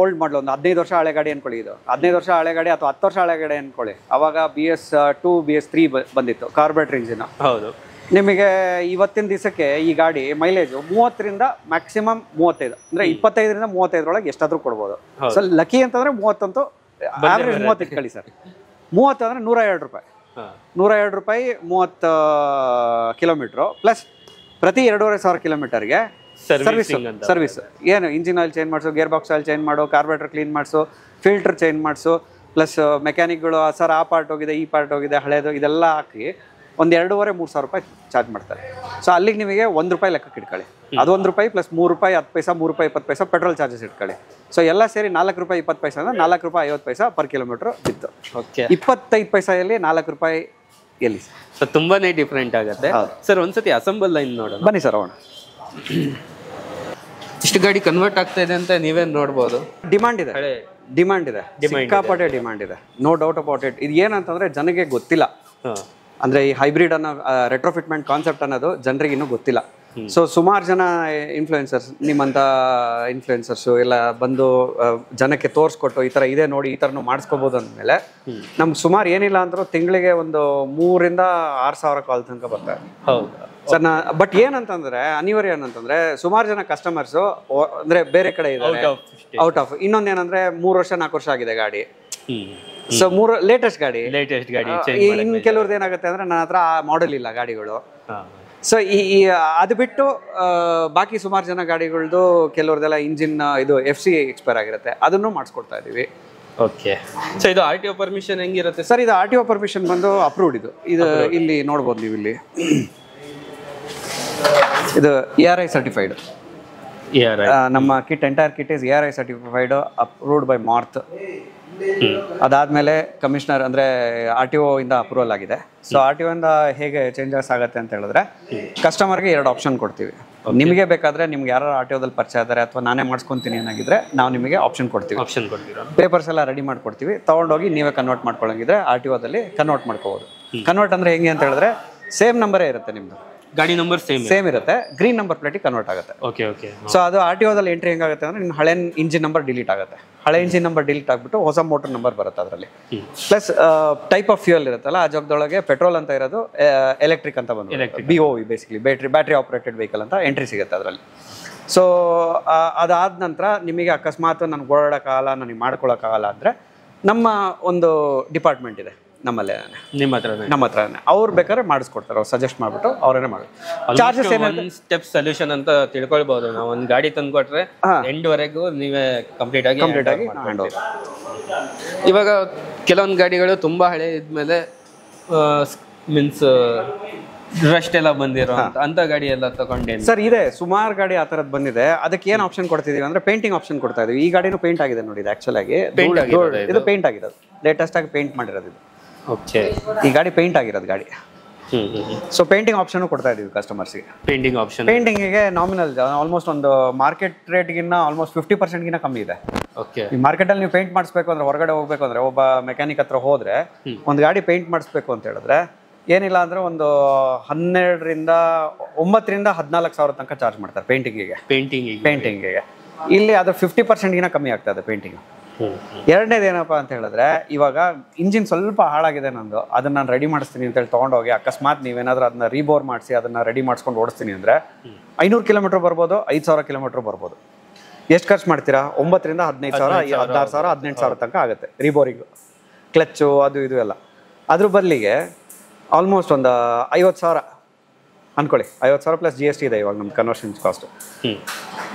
ಓಲ್ಡ್ ಮಾಡಲ್, ಒಂದು 15 ವರ್ಷ ಹಳೆ ಗಾಡಿ ಅನ್ಕೊಳ್ಳಿ. ಇದು 15 ವರ್ಷ ಹಳೆ ಗಾಡಿ ಅಥವಾ 10 ವರ್ಷ ಹಳೆ ಗಾಡಿ ಅನ್ಕೊಳ್ಳಿ. ಅವಾಗ BS2 BS3 ಬಂದಿತ್ತು ಕಾರ್ಬೋರೇಟರ್ ಇಂಜಿನ್. ಹೌದು, ನಿಮಗೆ ಇವತ್ತಿನ ದಿವಸಕ್ಕೆ ಈ ಗಾಡಿ ಮೈಲೇಜ್ 30ರಿಂದ ಮ್ಯಾಕ್ಸಿಮಮ್ 35, ಅಂದ್ರೆ 25ರಿಂದ 35 ಎಷ್ಟಾದ್ರೂ ಕೊಡ್ಬೋದು. ಸೊ ಲಕ್ಕಿ ಅಂತಂದ್ರೆ 30 ಅಂತೂ ಆವ್ರೇಜ್ 30 ಇಟ್ಕೊಳ್ಳಿ ಸರ್. 30 ಅಂದ್ರೆ 102 ರೂಪಾಯಿ, 102 ರೂಪಾಯಿ 30 ಕಿಲೋಮೀಟ್ರು ಪ್ಲಸ್ ಪ್ರತಿ 2,500 ಕಿಲೋಮೀಟರ್ಗೆ ಸರ್ವಿಸ್. ಏನು ಇಂಜಿನ್ ಆಯಿಲ್ ಚೇಂಜ್ ಮಾಡಿಸು, ಗೇರ್ ಬಾಕ್ಸ್ ಆಯಿಲ್ ಚೇಂಜ್ ಮಾಡು, ಕಾರ್ಬೋರೇಟರ್ ಕ್ಲೀನ್ ಮಾಡಿಸು, ಫಿಲ್ಟರ್ ಚೇಂಜ್ ಮಾಡಿಸು, ಪ್ಲಸ್ ಮೆಕ್ಯಾನಿಕ್ಗಳು ಸರ್ ಆ ಪಾರ್ಟ್ ಹೋಗಿದೆ, ಈ ಪಾರ್ಟ್ ಹೋಗಿದೆ, ಹಳೇದು, ಇದೆಲ್ಲ ಹಾಕಿ ಒಂದು 2,500-3,000 ರೂಪಾಯಿ ಚಾರ್ಜ್ ಮಾಡ್ತಾರೆ. ಸೊ ಅಲ್ಲಿಗೆ ನಿಮಗೆ 1 ರೂಪಾಯಿ ಲೆಕ್ಕಕ್ಕೆ ಇಟ್ಕೊಳ್ಳಿ. ಅದು 1 ರೂಪಾಯಿ ಪ್ಲಸ್ 3 ರೂಪಾಯಿ 10 ಪೈಸೆ, 3 ರೂಪಾಯಿ 20 ಪೈಸೆ ಪೆಟ್ರೋಲ್ ಚಾರ್ಜಸ್ ಇಟ್ಕೊಳ್ಳಿ. ಸೊ ಎಲ್ಲ ಸೇರಿ 4 ರೂಪಾಯಿ 20 ಪೈಸೆ ಅಂದ್ರೆ 4 ರೂಪಾಯಿ 50 ಪೈಸೆ ಪರ್ ಕಿಲೋಮೀಟರ್ ಬಿತ್ತು. ಓಕೆ, 25 ಪೈಸೆಯಲ್ಲಿ 4 ರೂಪಾಯಿ ಎಲ್ಲಿ? ಸೊ ತುಂಬಾನೇ ಡಿಫ್ರೆಂಟ್ ಆಗುತ್ತೆ ಸರ್. ಒಂದ್ಸತಿ ಅಸೆಂಬಲ್ ಲೈನ್ ನೋಡೋಣ ಬನ್ನಿ ಸರ್. ಅವಣ ಇಷ್ಟು ಗಾಡಿ ಕನ್ವರ್ಟ್ ಆಗ್ತಾ ಇದೆ ಅಂತ ನೀವೇ ನೋಡ್ಬೋದು. ಡಿಮಾಂಡ್ ಇದೆ, ಸಿಕ್ಕಾಪಟ್ಟೆ ಡಿಮಾಂಡ್ ಇದೆ, ನೋ ಡೌಟ್ ಅಬೌಟ್ ಇಟ್. ಇದು ಏನಂತಂದ್ರೆ ಜನಕ್ಕೆ ಗೊತ್ತಿಲ್ಲ. ಅಂದ್ರೆ ಈ ಹೈಬ್ರಿಡ್ ಅನ್ನೋ ರೆಟ್ರೋಫಿಟ್ಮೆಂಟ್ ಕಾನ್ಸೆಪ್ಟ್ ಅನ್ನೋದು ಜನರಿಗೆ ಇನ್ನೂ ಗೊತ್ತಿಲ್ಲ. ಸೊ ಸುಮಾರು ಜನ ಇನ್ಫ್ಲುಯೆನ್ಸರ್ಸ್, ನಿಮ್ಮಂಥ ಇನ್ಫ್ಲುಯೆನ್ಸರ್ಸು ಎಲ್ಲ ಬಂದು ಜನಕ್ಕೆ ತೋರಿಸ್ಕೊಟ್ಟು ಈ ಥರ ಇದೆ ನೋಡಿ, ಈ ಥರನೂ ಮಾಡಿಸ್ಕೋಬೋದು ಅಂದಮೇಲೆ ನಮ್ಗೆ ಸುಮಾರು ಏನಿಲ್ಲ ಅಂದರೂ ತಿಂಗಳಿಗೆ ಒಂದು 3,000 to 6,000 ಕಾಲ್ ತನಕ ಬರ್ತಾರೆ. ಹೌದು ಸರ್. ಬಟ್ ಏನಂತಂದ್ರೆ ಅನಿವಾರ್ಯ ಏನಂತಂದ್ರೆ ಸುಮಾರು ಜನ ಕಸ್ಟಮರ್ಸು ಅಂದ್ರೆ ಬೇರೆ ಕಡೆ ಇದ್ದಾರೆ, ಔಟ್ ಆಫ್. ಇನ್ನೊಂದೇನಂದ್ರೆ 3 ವರ್ಷ 4 ವರ್ಷ ಆಗಿದೆ ಗಾಡಿ. ಸೊ ಲೇಟೆಸ್ಟ್ ಗಾಡಿ. ಇನ್ನು ಕೆಲವ್ರದ್ದು ಏನಾಗುತ್ತೆ ಅಂದ್ರೆ ನನ್ನ ಹತ್ರ ಆ ಮಾಡೆಲ್ ಇಲ್ಲ ಗಾಡಿಗಳು. ಸೊ ಈ ಅದು ಬಿಟ್ಟು ಬಾಕಿ ಸುಮಾರು ಜನ ಗಾಡಿಗಳದ್ದು ಕೆಲವ್ರದೆಲ್ಲ ಇಂಜಿನ್ ಇದು FC ಎಕ್ಸ್ಪೈರ್ ಆಗಿರುತ್ತೆ, ಅದನ್ನು ಮಾಡಿಸ್ಕೊಡ್ತಾ ಇದೀವಿ. ಓಕೆ, ಸೊ ಇದು RTO ಪರ್ಮಿಷನ್ ಹೆಂಗಿರುತ್ತೆ ಸರ್? ಇದು RTO ಪರ್ಮಿಷನ್ ಬಂದು ಅಪ್ರೂವ್ಡ್. ಇದು ಇಲ್ಲಿ ನೋಡ್ಬೋದು ನೀವು, ಇಲ್ಲಿ ಇದು ARI ಸರ್ಟಿಫೈಡ್. ನಮ್ಮ kit entire kit is ARI certified, approved by MoRTH. ಅದಾದ್ಮೇಲೆ ಕಮಿಷನರ್ ಅಂದ್ರೆ RTO ಇಂದ ಅಪ್ರೂವಲ್ ಆಗಿದೆ. ಸೊ RTO ಇಂದ ಹೇಗೆ ಚೇಂಜಸ್ ಆಗುತ್ತೆ ಅಂತ ಹೇಳಿದ್ರೆ ಕಸ್ಟಮರ್ಗೆ 2 ಆಪ್ಷನ್ ಕೊಡ್ತೀವಿ. ನಿಮಗೆ ಬೇಕಾದ್ರೆ ನಿಮ್ಗೆ ಯಾರು RTOದಲ್ಲಿ ಪರಿಚಯ ಇದ್ದಾರೆ ಅಥವಾ ನಾನೇ ಮಾಡಿಸ್ಕೊಂತೀನಿ ಏನಾಗಿದ್ರೆ ನಾವು ನಿಮಗೆ ಆಪ್ಷನ್ ಕೊಡ್ತೀವಿ. ಪೇಪರ್ಸ್ ಎಲ್ಲ ರೆಡಿ ಮಾಡ್ಕೊಡ್ತೀವಿ, ತಗೊಂಡೋಗಿ ನೀವೇ ಕನ್ವರ್ಟ್ ಮಾಡ್ಕೊಳ್ಳಂಗಿದ್ರೆ RTOದಲ್ಲಿ ಕನ್ವರ್ಟ್ ಮಾಡ್ಕೋಬಹುದು. ಕನ್ವರ್ಟ್ ಅಂದ್ರೆ ಹೆಂಗೆ ಅಂತ ಹೇಳಿದ್ರೆ ಸೇಮ್ ನಂಬರೇ ಇರುತ್ತೆ, ನಿಮ್ದು ಗಾಡಿ ನಂಬರ್ ಸೇಮ್ ಇರುತ್ತೆ, ಗ್ರೀನ್ ನಂಬರ್ ಪ್ಲೇಟಿಗೆ ಕನ್ವರ್ಟ್ ಆಗುತ್ತೆ. Okay okay. ಸೊ ಅದು RTOದಲ್ಲಿ ಎಂಟ್ರಿ ಹೆಂಗಾಗುತ್ತೆ ಅಂದ್ರೆ ನಿಮ್ಮ ಹಳೆ ಇಂಜಿನ್ ನಂಬರ್ ಡಿಲೀಟ್ ಆಗುತ್ತೆ. ಹಳೆ ಇಂಜಿನ್ ನಂಬರ್ ಡಿಲೀಟ್ ಆಗಿಬಿಟ್ಟು ಹೊಸ ಮೋಟರ್ ನಂಬರ್ ಬರುತ್ತೆ ಅದರಲ್ಲಿ. ಪ್ಲಸ್ ಟೈಪ್ ಆಫ್ ಫ್ಯೂಯಲ್ ಇರುತ್ತಲ್ಲ, ಆ ಜಾಗದೊಳಗೆ ಪೆಟ್ರೋಲ್ ಅಂತ ಇರೋದು, ಎಲೆಕ್ಟ್ರಿಕ್ ಅಂತ ಬಂದು BOV basically battery operated vehicle ಅಂತ ಎಂಟ್ರಿ ಸಿಗುತ್ತೆ ಅದರಲ್ಲಿ. ಸೊ ಅದಾದ ನಂತರ ನಿಮಗೆ ಅಕಸ್ಮಾತ್ ನನಗೆ ಓಡಾಡೋಕ್ಕಾಗಲ್ಲ, ನನಗೆ ಮಾಡ್ಕೊಳಕ್ಕಾಗಲ್ಲ ಅಂದರೆ ನಮ್ಮ ಒಂದು ಡಿಪಾರ್ಟ್ಮೆಂಟ್ ಇದೆ ನಮ್ಮಲ್ಲೇ, ನಮ್ಮ ಹತ್ರನೇ. ಅವ್ರು ಬೇಕಾದ್ರೆ ಮಾಡಿಸ್ಕೊಡ್ತಾರೆ, ಅವ್ರು ಸಜೆಸ್ಟ್ ಮಾಡ್ಬಿಟ್ಟು ಅವರೇನೆ ಮಾಡಿ. ಚಾರ್ಜಸ್ ಏನಾದ್ರು ಸ್ಟೆಪ್ ಸೊಲ್ಯೂಷನ್ ಅಂತ ತಿಳ್ಕೊಳ್ಬಹುದು. ನಾವು ಒಂದು ಗಾಡಿ ತಂದು ಕೊಟ್ರೆ ಎಂಡ್ ವರೆಗೂ ನೀವೇ ಕಂಪ್ಲೀಟ್ ಆಗಿ ಹ್ಯಾಂಡ್ ಓವರ್. ಇವಾಗ ಕೆಲವೊಂದು ಗಾಡಿಗಳು ತುಂಬಾ ಹಳೆ ಇದ್ಮೇಲೆ ಮೀನ್ಸ್ ರಸ್ಟ್ ಎಲ್ಲ ಬಂದಿರೋ ಅಂತ ಗಾಡಿ ಎಲ್ಲ ತಗೊಂಡೆ ಸರ್. ಇದೆ ಸುಮಾರು ಗಾಡಿ ಆ ಥರದ್ದು ಬಂದಿದೆ. ಅದಕ್ಕೆ ಏನು ಆಪ್ಷನ್ ಕೊಡ್ತಿದೀವಿ ಅಂದ್ರೆ ಪೇಂಟಿಂಗ್ ಆಪ್ಷನ್ ಕೊಡ್ತಾ ಇದೀವಿ. ಈ ಗಾಡಿನೂ ಪೇಂಟ್ ಆಗಿದೆ ನೋಡಿ, ಇದು ಆಕ್ಚುಲ್ ಆಗಿ ಇದು ಪೇಂಟ್ ಆಗಿರೋದು, ಲೇಟೆಸ್ಟ್ ಆಗಿ ಪೇಂಟ್ ಮಾಡಿರೋದು ಇದು. ಓಕೆ, ಈ ಗಾಡಿ ಪೇಂಟ್ ಆಗಿರೋದು ಗಾಡಿ. ಸೊ ಪೇಂಟಿಂಗ್ ಆಪ್ಷನ್ ಕೊಡ್ತಾ ಇದೀವಿ ಕಸ್ಟಮರ್ಸ್ಗೆ. ಪೇಂಟಿಂಗಿಗೆ ನಾಮಿನಲ್ ಆಲ್ಮೋಸ್ಟ್ ಒಂದು ಮಾರ್ಕೆಟ್ ರೇಟ್ಗಿನ್ನ ಆಲ್ಮೋಸ್ಟ್ 50% ಕಮ್ಮಿ ಇದೆ. ಓಕೆ, ಈ ಮಾರ್ಕೆಟಲ್ಲಿ ನೀವು ಪೇಂಟ್ ಮಾಡಿಸ್ಬೇಕು ಅಂದ್ರೆ, ಹೊರಗಡೆ ಹೋಗ್ಬೇಕು ಅಂದ್ರೆ, ಒಬ್ಬ ಮೆಕ್ಯಾನಿಕ್ ಹತ್ರ ಹೋದ್ರೆ ಒಂದು ಗಾಡಿ ಪೇಂಟ್ ಮಾಡಿಸ್ಬೇಕು ಅಂತ ಹೇಳಿದ್ರೆ ಏನಿಲ್ಲ ಅಂದ್ರೆ ಒಂದು 9ರಿಂದ 14 ಸಾವಿರ ತನಕ ಚಾರ್ಜ್ ಮಾಡ್ತಾರೆ ಪೇಂಟಿಂಗಿಗೆ. ಇಲ್ಲಿ ಅದು 50% ಕಮ್ಮಿ ಆಗ್ತದೆ ಪೇಂಟಿಂಗ್. ಎರಡನೇದು ಏನಪ್ಪಾ ಅಂತ ಹೇಳಿದ್ರೆ, ಇವಾಗ ಇಂಜಿನ್ ಸ್ವಲ್ಪ ಹಾಳಾಗಿದೆ ನಂದು, ಅದನ್ನ ನಾನು ರೆಡಿ ಮಾಡಿಸ್ತೀನಿ ಅಂತ ಹೇಳಿ ತಗೊಂಡೋಗಿ ಅಕಸ್ಮಾತ್ ನೀವೇನಾದ್ರೂ ಅದನ್ನ ರೀಬೋರ್ ಮಾಡಿಸಿ ಅದನ್ನ ರೆಡಿ ಮಾಡಿಸ್ಕೊಂಡು ಓಡಿಸ್ತೀನಿ ಅಂದ್ರೆ 500 ಕಿಲೋಮೀಟರ್ ಬರ್ಬೋದು, 5,000 ಕಿಲೋಮೀಟರ್ ಬರ್ಬೋದು. ಎಷ್ಟು ಖರ್ಚು ಮಾಡ್ತೀರಾ? 9ರಿಂದ 15,000, 16,000, 18,000 ತನಕ ಆಗುತ್ತೆ ರೀಬೋರಿಂಗ್, ಕ್ಲಚ್ಚು ಅದು ಇದು ಎಲ್ಲ. ಅದ್ರ ಬದಲಿಗೆ ಆಲ್ಮೋಸ್ಟ್ ಒಂದು 50,000 ಅನ್ಕೊಳ್ಳಿ. 50,000 ಪ್ಲಸ್ GST ಇದೆ ಇವಾಗ ನಮ್ಮ ಕನ್ವರ್ಷನ್ ಕಾಸ್ಟ್.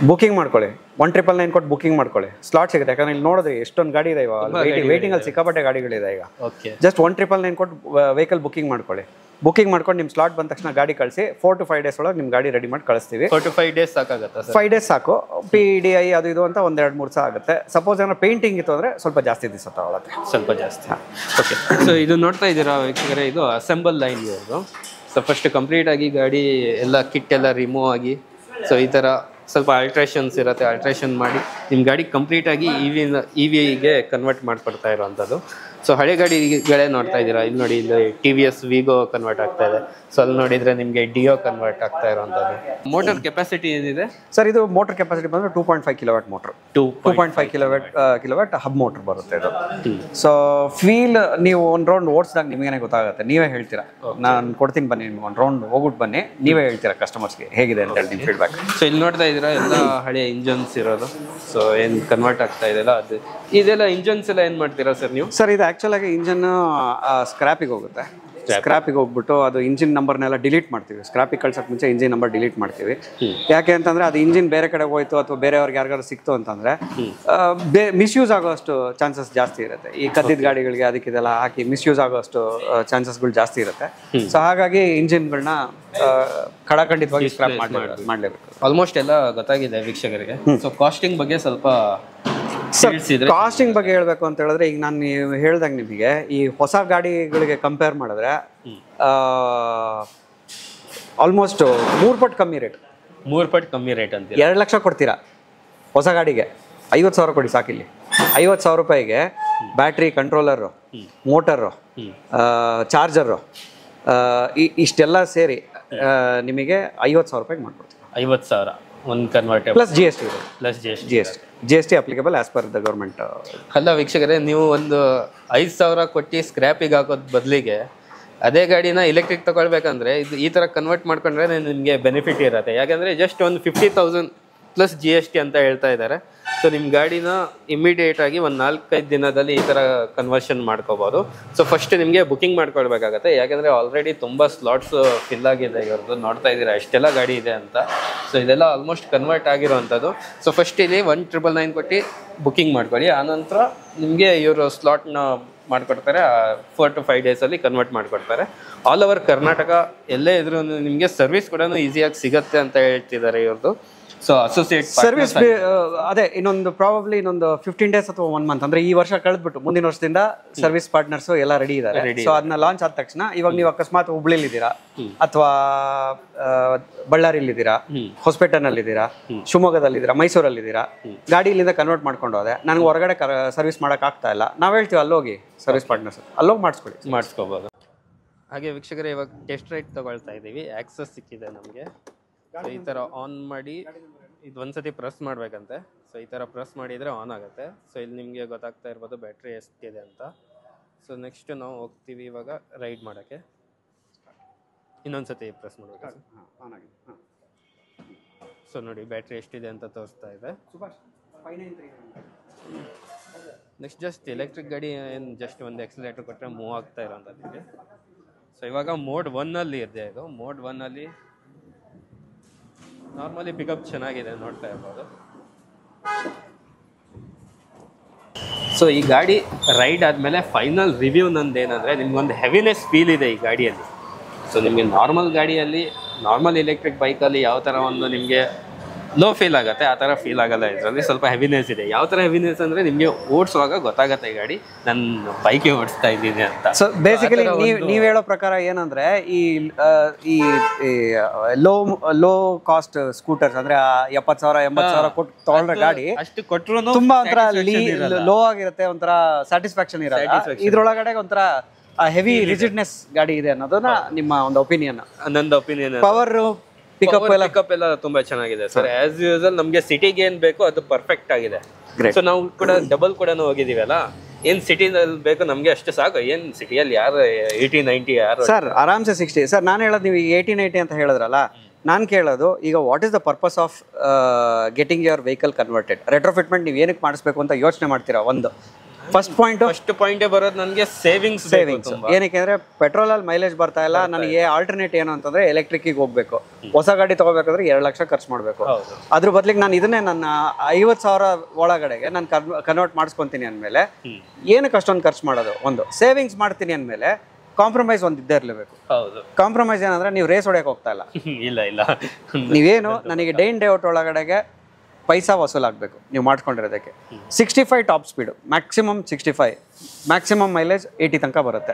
ಬುಕಿಂಗ್ ಮಾಡ್ಕೊಳ್ಳಿ, 1999 ಕೊಟ್ಟು ಬುಕಿಂಗ್ ಮಾಡ್ಕೊಳ್ಳಿ, ಸ್ಲಾಟ್ ಸಿಗುತ್ತೆ. ಯಾಕಂದ್ರೆ ಇಲ್ಲಿ ನೋಡಿದ್ರೆ ಎಷ್ಟೊಂದು ಗಾಡಿ ಇದೆ ಇವಾಗ, ವೇಟಿಂಗ್ ಅಲ್ಲಿ ಸಿಕ್ಕಾಪಟ್ಟೆ ಗಾಡಿಗಳಿದೆ ಈಗ. ಜಸ್ಟ್ 1999 ಕೊಟ್ಟು ವೆಹಿಕಲ್ ಬುಕಿಂಗ್ ಮಾಡ್ಕೊಳ್ಳಿ. ಬುಕಿಂಗ್ ಮಾಡ್ಕೊಂಡು ನಿಮ್ಮ ಸ್ಲಾಟ್ ಬಂದ ತಕ್ಷಣ ಗಾಡಿ ಕಳಿಸಿ 4 to 5 days ಒಳಗೆ ನಿಮ್ಮ ಗಾಡಿ ರೆಡಿ ಮಾಡಿ ಕಳಿಸ್ತೀವಿ. 4 to 5 days ಸಾಕಾಗುತ್ತೆ? 5 days ಸಾಕು. PDI ಅದು ಇದು ಅಂತ 1-2-3 ಸಹ ಆಗುತ್ತೆ. ಸಪೋಸ್ ಏನಾದ್ರು ಪೇಂಟಿಂಗ್ ಇತ್ತು ಅಂದರೆ ಸ್ವಲ್ಪ ಜಾಸ್ತಿ ದಿವಸ ತಗೊಳುತ್ತೆ, ಸ್ವಲ್ಪ ಜಾಸ್ತಿ. ಓಕೆ, ಸೊ ಇದು ನೋಡ್ತಾ ಇದ್ದೀರಾ ವೀಕ್ಷಕರೇ, ಇದು ಅಸೆಂಬಲ್ ಲೈನ್ ಇರೋದು. ಸೊ ಫಸ್ಟ್ ಕಂಪ್ಲೀಟ್ ಆಗಿ ಗಾಡಿ ಎಲ್ಲ ಕಿಟ್ ಎಲ್ಲ ರಿಮೂವ್ ಆಗಿ, ಸೊ ಈ ಥರ ಸ್ವಲ್ಪ ಅಲ್ಟ್ರೇಷನ್ಸ್ ಇರುತ್ತೆ, ಅಲ್ಟ್ರೇಷನ್ ಮಾಡಿ ನಿಮ್ಮ ಗಾಡಿ ಕಂಪ್ಲೀಟಾಗಿ EVಗೆ ಕನ್ವರ್ಟ್ ಮಾಡಿಕೊಡ್ತಾ ಇರೋವಂಥದ್ದು. ಸೊ ಹಳೆ ಗಾಡಿಗಳೇ ನೋಡ್ತಾ ಇದ್ದೀರಾ, ಇಲ್ಲಿ ನೋಡಿ, ಇಲ್ಲಿ TVS ವಿಗೋ ಕನ್ವರ್ಟ್ ಆಗ್ತಾ ಇದೆ. ಸೊ ಅಲ್ಲಿ ನೋಡಿದರೆ ನಿಮಗೆ ಡಿಯೋ ಕನ್ವರ್ಟ್ ಆಗ್ತಾ ಇರೋವಂಥದ್ದು. ಮೋಟರ್ ಕೆಪಾಸಿಟಿ ಏನಿದೆ ಸರ್? ಇದು ಮೋಟರ್ ಕೆಪಾಸಿಟಿ ಬಂದರೆ 2.5 kilowatt motor, 2.5 kilowatt hub motor ಬರುತ್ತೆ ಇದು. ಸೊ ಫೀಲ್ ನೀವು ಒಂದು ರೌಂಡ್ ಓಡಿಸಿದಾಗ ನಿಮಗೇನೆ ಗೊತ್ತಾಗುತ್ತೆ, ನೀವೇ ಹೇಳ್ತೀರಾ. ನಾನು ಕೊಡ್ತೀನಿ ಬನ್ನಿ, ನಿಮ್ಗೆ ಒಂದು ರೌಂಡ್ ಹೋಗ್ಬಿಟ್ಟು ಬನ್ನಿ, ನೀವೇ ಹೇಳ್ತೀರಾ ಕಸ್ಟಮರ್ಸ್ಗೆ ಹೇಗಿದೆ ಅಂತ ಹೇಳಿ ನಿಮ್ಮ ಫೀಡ್ಬ್ಯಾಕ್. ಸೊ ಇಲ್ಲಿ ನೋಡ್ತಾ ಇದ್ದೀರಾ ಎಲ್ಲ ಹಳೆ ಇಂಜನ್ಸ್ ಇರೋದು. ಸೊ ಏನು ಕನ್ವರ್ಟ್ ಆಗ್ತಾ ಇದೆಯಲ್ಲ ಅದು, ಇದೆಲ್ಲ ಇಂಜನ್ಸ್ ಎಲ್ಲ ಏನು ಮಾಡ್ತೀರಾ ಸರ್ ನೀವು? ಸರ್ ಇದು ಆ್ಯಕ್ಚುಲ್ ಆಗಿ ಇಂಜನ್ ಸ್ಕ್ರಾಪಿಗೆ ಹೋಗುತ್ತೆ. ಸ್ಕ್ರಾಪಿಗೆ ಹೋಗ್ಬಿಟ್ಟು ಅದು ಇಂಜಿನ್ ನಂಬರ್ನೆಲ್ಲ ಡಿಲೀಟ್ ಮಾಡ್ತೀವಿ. ಸ್ಕ್ರಾಪಿಗೆ ಕಳ್ಸೋಕೆ ಮುಂಚೆ ಇಂಜಿನ್ ನಂಬರ್ ಡಿಲೀಟ್ ಮಾಡ್ತೀವಿ. ಯಾಕೆ ಅಂತಂದ್ರೆ ಅದು ಇಂಜಿನ್ ಬೇರೆ ಕಡೆ ಹೋಯ್ತು ಅಥವಾ ಬೇರೆಯವ್ರಿಗೆ ಯಾರಿಗಾರು ಸಿಕ್ತು ಅಂತಂದ್ರೆ ಮಿಸ್ಯೂಸ್ ಆಗೋಷ್ಟು ಚಾನ್ಸಸ್ ಜಾಸ್ತಿ ಇರುತ್ತೆ. ಈ ಕದ್ದಿದ್ದ ಗಾಡಿಗಳಿಗೆ ಅದಕ್ಕಿದೆಲ್ಲ ಹಾಕಿ ಮಿಸ್ಯೂಸ್ ಆಗೋಷ್ಟು ಚಾನ್ಸಸ್ಗಳು ಜಾಸ್ತಿ ಇರುತ್ತೆ. ಸೊ ಹಾಗಾಗಿ ಇಂಜಿನ್ಗಳನ್ನ ಖಡಾಖಂಡಿತವಾಗಿ ಸ್ಕ್ರಾಪ್ ಮಾಡಲೇಬೇಕು. ಆಲ್ಮೋಸ್ಟ್ ಎಲ್ಲ ಗೊತ್ತಾಗಿದೆ ವೀಕ್ಷಕರಿಗೆ. ಸೊ ಕಾಸ್ಟಿಂಗ್ ಬಗ್ಗೆ ಸ್ವಲ್ಪ ಕಾಸ್ಟಿಂಗ್ ಬಗ್ಗೆ ಹೇಳ್ಬೇಕು ಅಂತ ಹೇಳಿದ್ರೆ, ಈಗ ನಾನು ನೀವು ಹೇಳ್ದಂಗೆ ನಿಮಗೆ ಈ ಹೊಸ ಗಾಡಿಗಳಿಗೆ ಕಂಪೇರ್ ಮಾಡಿದ್ರೆ ಆಲ್ಮೋಸ್ಟ್ 3 ಪಟ್ಟು ಕಮ್ಮಿ ರೇಟ್. 3 ಪಟ್ಟು ಕಮ್ಮಿ ರೇಟ್ ಅಂತ 2 ಲಕ್ಷ ಕೊಡ್ತೀರಾ ಹೊಸ ಗಾಡಿಗೆ, 50,000 ಕೊಡಿ ಸಾಕಿಲ್ಲಿ. 50,000 ರೂಪಾಯಿಗೆ ಬ್ಯಾಟ್ರಿ, ಕಂಟ್ರೋಲರು, ಮೋಟರು, ಚಾರ್ಜರು ಇಷ್ಟೆಲ್ಲ ಸೇರಿ ನಿಮಗೆ 50,000 ರೂಪಾಯಿಗೆ ಮಾಡ್ಕೊಡ್ತೀವಿ. 50,000 ಒಂದು ಕನ್ವರ್ಟೇಬಲ್ ಪ್ಲಸ್ GST ಇದೆ. Plus GST applicable as per the government. ಅಲ್ಲ ವೀಕ್ಷಕರೇ, ನೀವು ಒಂದು 5,000 ಕೊಟ್ಟು ಸ್ಕ್ರ್ಯಾಪಿಗೆ ಹಾಕೋದು ಬದಲಿಗೆ ಅದೇ ಗಾಡಿನ ಎಲೆಕ್ಟ್ರಿಕ್ ತಗೊಳ್ಬೇಕಂದ್ರೆ ಇದು ಈ ಥರ ಕನ್ವರ್ಟ್ ಮಾಡ್ಕೊಂಡ್ರೆ ನಿಮಗೆ ಬೆನಿಫಿಟ್ ಇರುತ್ತೆ. ಯಾಕಂದರೆ ಜಸ್ಟ್ ಒಂದು 50,000 ಪ್ಲಸ್ GST ಅಂತ ಹೇಳ್ತಾ ಇದ್ದಾರೆ. ಸೊ ನಿಮ್ಮ ಗಾಡಿನ ಇಮಿಡಿಯೇಟಾಗಿ ಒಂದು 4-5 ದಿನದಲ್ಲಿ ಈ ಥರ ಕನ್ವರ್ಷನ್ ಮಾಡ್ಕೋಬೋದು. ಸೊ ಫಸ್ಟ್ ನಿಮಗೆ ಬುಕಿಂಗ್ ಮಾಡ್ಕೊಳ್ಬೇಕಾಗತ್ತೆ, ಯಾಕೆಂದರೆ ಆಲ್ರೆಡಿ ತುಂಬ ಸ್ಲಾಟ್ಸ್ ಫಿಲ್ ಆಗಿದೆ ಇವ್ರದ್ದು. ನೋಡ್ತಾ ಇದ್ದೀರಾ ಎಷ್ಟೆಲ್ಲ ಗಾಡಿ ಇದೆ ಅಂತ. ಸೊ ಇದೆಲ್ಲ ಆಲ್ಮೋಸ್ಟ್ ಕನ್ವರ್ಟ್ ಆಗಿರೋವಂಥದ್ದು. ಸೊ ಫಸ್ಟ್ ಇಲ್ಲಿ 1999 ಕೊಟ್ಟು ಬುಕಿಂಗ್ ಮಾಡ್ಕೊಳ್ಳಿ. ಆನಂತರ ನಿಮಗೆ ಇವರು ಸ್ಲಾಟ್ನ ಮಾಡಿಕೊಡ್ತಾರೆ. 4 to 5 ಡೇಸಲ್ಲಿ ಕನ್ವರ್ಟ್ ಮಾಡಿಕೊಡ್ತಾರೆ. ಆಲ್ ಓವರ್ ಕರ್ನಾಟಕ ಎಲ್ಲೇ ಇದ್ರೂ ನಿಮಗೆ ಸರ್ವಿಸ್ ಕೂಡ ಈಸಿಯಾಗಿ ಸಿಗುತ್ತೆ ಅಂತ ಹೇಳ್ತಿದ್ದಾರೆ ಇವ್ರದ್ದು. ಸೊ ಅಸೋಸಿಯೇಟ್ ಸರ್ವಿಸ್ ಅದೇ ಇನ್ನೊಂದು 15 ಡೇಸ್ ಅಥವಾ 1 ಮಂತ್, ಅಂದ್ರೆ ಈ ವರ್ಷ ಕಳೆದ್ಬಿಟ್ಟು ಮುಂದಿನ ವರ್ಷದಿಂದ ಸರ್ವಿಸ್ ಪಾರ್ಟ್ನರ್ಸ್ ಎಲ್ಲ ರೆಡಿ ಇದ್ದಾರೆ. ಸೊ ಅದನ್ನ ಲಾಂಚ್ ಆದ ತಕ್ಷಣ ಇವಾಗ ನೀವು ಅಕಸ್ಮಾತ್ ಹುಬ್ಳಿಲಿ ಇದ್ದೀರಾ ಅಥವಾ ಬಳ್ಳಾರಿಲಿದ್ದೀರಾ, ಹೊಸಪೇಟೆನಲ್ಲಿದ್ದೀರಾ, ಶಿವಮೊಗ್ಗದಲ್ಲಿದ್ದೀರಾ, ಮೈಸೂರಲ್ಲಿದ್ದೀರಾ, ಗಾಡಿ ಇಲ್ಲಿಂದ ಕನ್ವರ್ಟ್ ಮಾಡ್ಕೊಂಡು ಹೋದೆ, ನನಗೆ ಹೊರಗಡೆ ಸರ್ವಿಸ್ ಮಾಡೋಕೆ ಆಗ್ತಾ ಇಲ್ಲ, ನಾವು ಹೇಳ್ತೀವಿ ಅಲ್ಲೋಗಿ ಸರ್ವಿಸ್ ಪಾರ್ಟ್ನರ್ಸ್ ಅಲ್ಲೋಗಿ ಮಾಡಿಸ್ಕೋಬೋದು. ಹಾಗೆ ವೀಕ್ಷಕರೇ, ಇವಾಗ ಟೆಸ್ಟ್ ರೈಡ್ ತಗೊಳ್ತಾ ಇದ್ದೀವಿ. ಆಕ್ಸಸ್ ಸಿಕ್ಕಿದೆ ನಮಗೆ. ಸೊ ಈ ಥರ ಆನ್ ಮಾಡಿ ಇದು ಒಂದ್ಸತಿ ಪ್ರೆಸ್ ಮಾಡಬೇಕಂತೆ. ಸೊ ಈ ಥರ ಪ್ರೆಸ್ ಮಾಡಿದರೆ ಆನ್ ಆಗುತ್ತೆ. ಸೊ ಇಲ್ಲಿ ನಿಮಗೆ ಗೊತ್ತಾಗ್ತಾ ಇರ್ಬೋದು ಬ್ಯಾಟ್ರಿ ಎಷ್ಟಿದೆ ಅಂತ. ಸೊ ನೆಕ್ಸ್ಟ್ ನಾವು ಹೋಗ್ತೀವಿ ಇವಾಗ ರೈಡ್ ಮಾಡೋಕ್ಕೆ. ಇನ್ನೊಂದ್ಸತಿ ಪ್ರೆಸ್ ಮಾಡಬೇಕು. ಸೊ ನೋಡಿ ಬ್ಯಾಟ್ರಿ ಎಷ್ಟಿದೆ ಅಂತ ತೋರಿಸ್ತಾ ಇದೆ. ನೆಕ್ಸ್ಟ್ ಜಸ್ಟ್ ಎಲೆಕ್ಟ್ರಿಕ್ ಗಾಡಿ ಏನು ಜಸ್ಟ್ ಒಂದು ಎಕ್ಸಲೇಟರ್ ಕೊಟ್ಟರೆ ಮೂವ್ ಆಗ್ತಾ ಇರೋಂಥದ್ದಿದೆ. ಸೊ ಇವಾಗ ಮೋಡ್ 1 ಇದೆ. ಇದು ಮೋಡ್ 1 ನಾರ್ಮಲಿ ಪಿಕಪ್ ಚೆನ್ನಾಗಿದೆ, ನೋಡ್ತಾ ಇರ್ಬೋದು. ಸೊ ಈ ಗಾಡಿ ರೈಡ್ ಆದಮೇಲೆ ಫೈನಲ್ ರಿವ್ಯೂ ನಂದು ಏನಂದರೆ, ನಿಮ್ಗೊಂದು ಹೆವಿನೆಸ್ ಫೀಲ್ ಇದೆ ಈ ಗಾಡಿಯಲ್ಲಿ. ಸೊ ನಿಮಗೆ ನಾರ್ಮಲ್ ಗಾಡಿಯಲ್ಲಿ, ನಾರ್ಮಲ್ ಎಲೆಕ್ಟ್ರಿಕ್ ಬೈಕಲ್ಲಿ ಯಾವ ಥರ ಒಂದು ನಿಮಗೆ ಲೋ ಫೀಲ್ ಆಗುತ್ತೆ, ಆ ಥರ ಫೀಲ್ ಆಗಲ್ಲ. ಇದರಲ್ಲಿ ಸ್ವಲ್ಪ ಹೆವಿನೆಸ್ ಇದೆ. ಯಾವ ಥರ ಹೆವಿನೆಸ್ ಅಂದರೆ ನಿಮಗೆ ಓಡಿಸುವಾಗ ಗೊತ್ತಾಗುತ್ತೆ ಈ ಗಾಡಿ ನಾನು ಬೈಕೆ ಓಡಿಸ್ತಾ ಇದ್ದೀನಿ ಅಂತ. ಸೊ ಬೇಸಿಕಲಿ ನೀವು ಹೇಳೋ ಪ್ರಕಾರ ಏನಂದ್ರೆ, ಈ ಲೋ ಕಾಸ್ಟ್ ಸ್ಕೂಟರ್ಸ್ ಅಂದ್ರೆ 70,000 80,000 ಕೊಟ್ಟು ತಗೊಂಡ್ರೆ ಗಾಡಿ ಅಷ್ಟು ಕೊಟ್ಟರು ತುಂಬಾ ಒಂಥರ ಲೋ ಆಗಿರುತ್ತೆ, ಒಂಥರ ಸ್ಯಾಟಿಸ್ಫ್ಯಾಕ್ಷನ್ ಇರಲ್ಲ. ಇದ್ರೊಳಗಡೆ ಒಂಥರ ಹೆವಿ ರಿಜಿಡ್ನೆಸ್ ಗಾಡಿ ಇದೆ ಅನ್ನೋದನ್ನ ನಿಮ್ಮ ಒಂದು ಒಪಿನಿಯನ್. ನಂದು ಒಪಿನಿಯನ್. ಪವರ್ ಪಿಕಪ್ ಎಲ್ಲ ತುಂಬಾ ಚೆನ್ನಾಗಿದೆ ಸರ್. ಆಸ್ ಯೂಸಲ್ ನಮಗೆ ಸಿಟಿಗೆ ಏನ್ ಬೇಕು ಅದು ಪರ್ಫೆಕ್ಟ್ ಆಗಿದೆ. ಸೊ ನಾವು ಕೂಡ ಡಬಲ್ ಕೂಡ ಹೋಗಿದೀವಲ್ಲ, ಏನ್ ಸಿಟಿನಲ್ಲಿ ಬೇಕು ನಮ್ಗೆ ಅಷ್ಟು ಸಾಕು. ಏನ್ ಸಿಟಿಯಲ್ಲಿ ಯಾರು 80-90 ಯಾರು ಸರ್ ಆರಾಮ್ಸೆ 60. ಸರ್ ನಾನು ಹೇಳೋದು, ನೀವು 80-90 ಅಂತ ಹೇಳಿದ್ರಲ್ಲ, ನಾನು ಕೇಳೋದು ಈಗ what is the purpose of getting your vehicle converted? ರೆಟ್ರೋಫಿಟ್ಮೆಂಟ್ ನೀವು ಏನಕ್ಕೆ ಮಾಡಿಸ್ಬೇಕು ಅಂತ ಯೋಚನೆ ಮಾಡ್ತೀರಾ? ಒಂದು ಫಸ್ಟ್ ಪಾಯಿಂಟೇ ಬರೋದು ನನಗೆ ಸೇವಿಂಗ್ಸ್ ಏನಕ್ಕೆ ಅಂದ್ರೆ ಪೆಟ್ರೋಲ್ ಅಲ್ಲಿ ಮೈಲೇಜ್ ಬರ್ತಾ ಇಲ್ಲ, ನನಗೆ ಆಲ್ಟರ್ನೇಟ್ ಏನು ಅಂತಂದ್ರೆ ಎಲೆಕ್ಟ್ರಿಕ್ ಹೋಗ್ಬೇಕು. ಹೊಸ ಗಾಡಿ ತಗೋಬೇಕಂದ್ರೆ 2 ಲಕ್ಷ ಖರ್ಚು ಮಾಡಬೇಕು. ಅದ್ರ ಬದಲಿಗೆ ನಾನು ಇದನ್ನೇ ನನ್ನ 50,000 ಒಳಗಡೆಗೆ ನಾನು ಕನ್ವರ್ಟ್ ಮಾಡಿಸ್ಕೊಂತೀನಿ ಅಂದಮೇಲೆ ಏನಕ್ಕೆ ಅಷ್ಟೊಂದು ಖರ್ಚು ಮಾಡೋದು? ಒಂದು ಸೇವಿಂಗ್ಸ್ ಮಾಡ್ತೀನಿ ಅಂದಮೇಲೆ ಕಾಂಪ್ರಮೈಸ್ ಒಂದು ಇದ್ದೇ ಇರಲೇಬೇಕು. ಕಾಂಪ್ರಮೈಸ್ ಏನಂದ್ರೆ ನೀವು ರೇಸ್ ಹೊಡೆಯಕ್ಕೆ ಹೋಗ್ತಾ ಇಲ್ಲ. ಇಲ್ಲ ನೀವೇನು ನನಗೆ ಡೇ ಇನ್ ಡೇ ಔಟ್ ಒಳಗಡೆಗೆ ಪೈಸಾ ವಸೂಲಾಗಬೇಕು ನೀವು ಮಾಡ್ಕೊಂಡಿರೋದಕ್ಕೆ. 65 top speed, maximum 65, maximum mileage 80 ತನಕ ಬರುತ್ತೆ.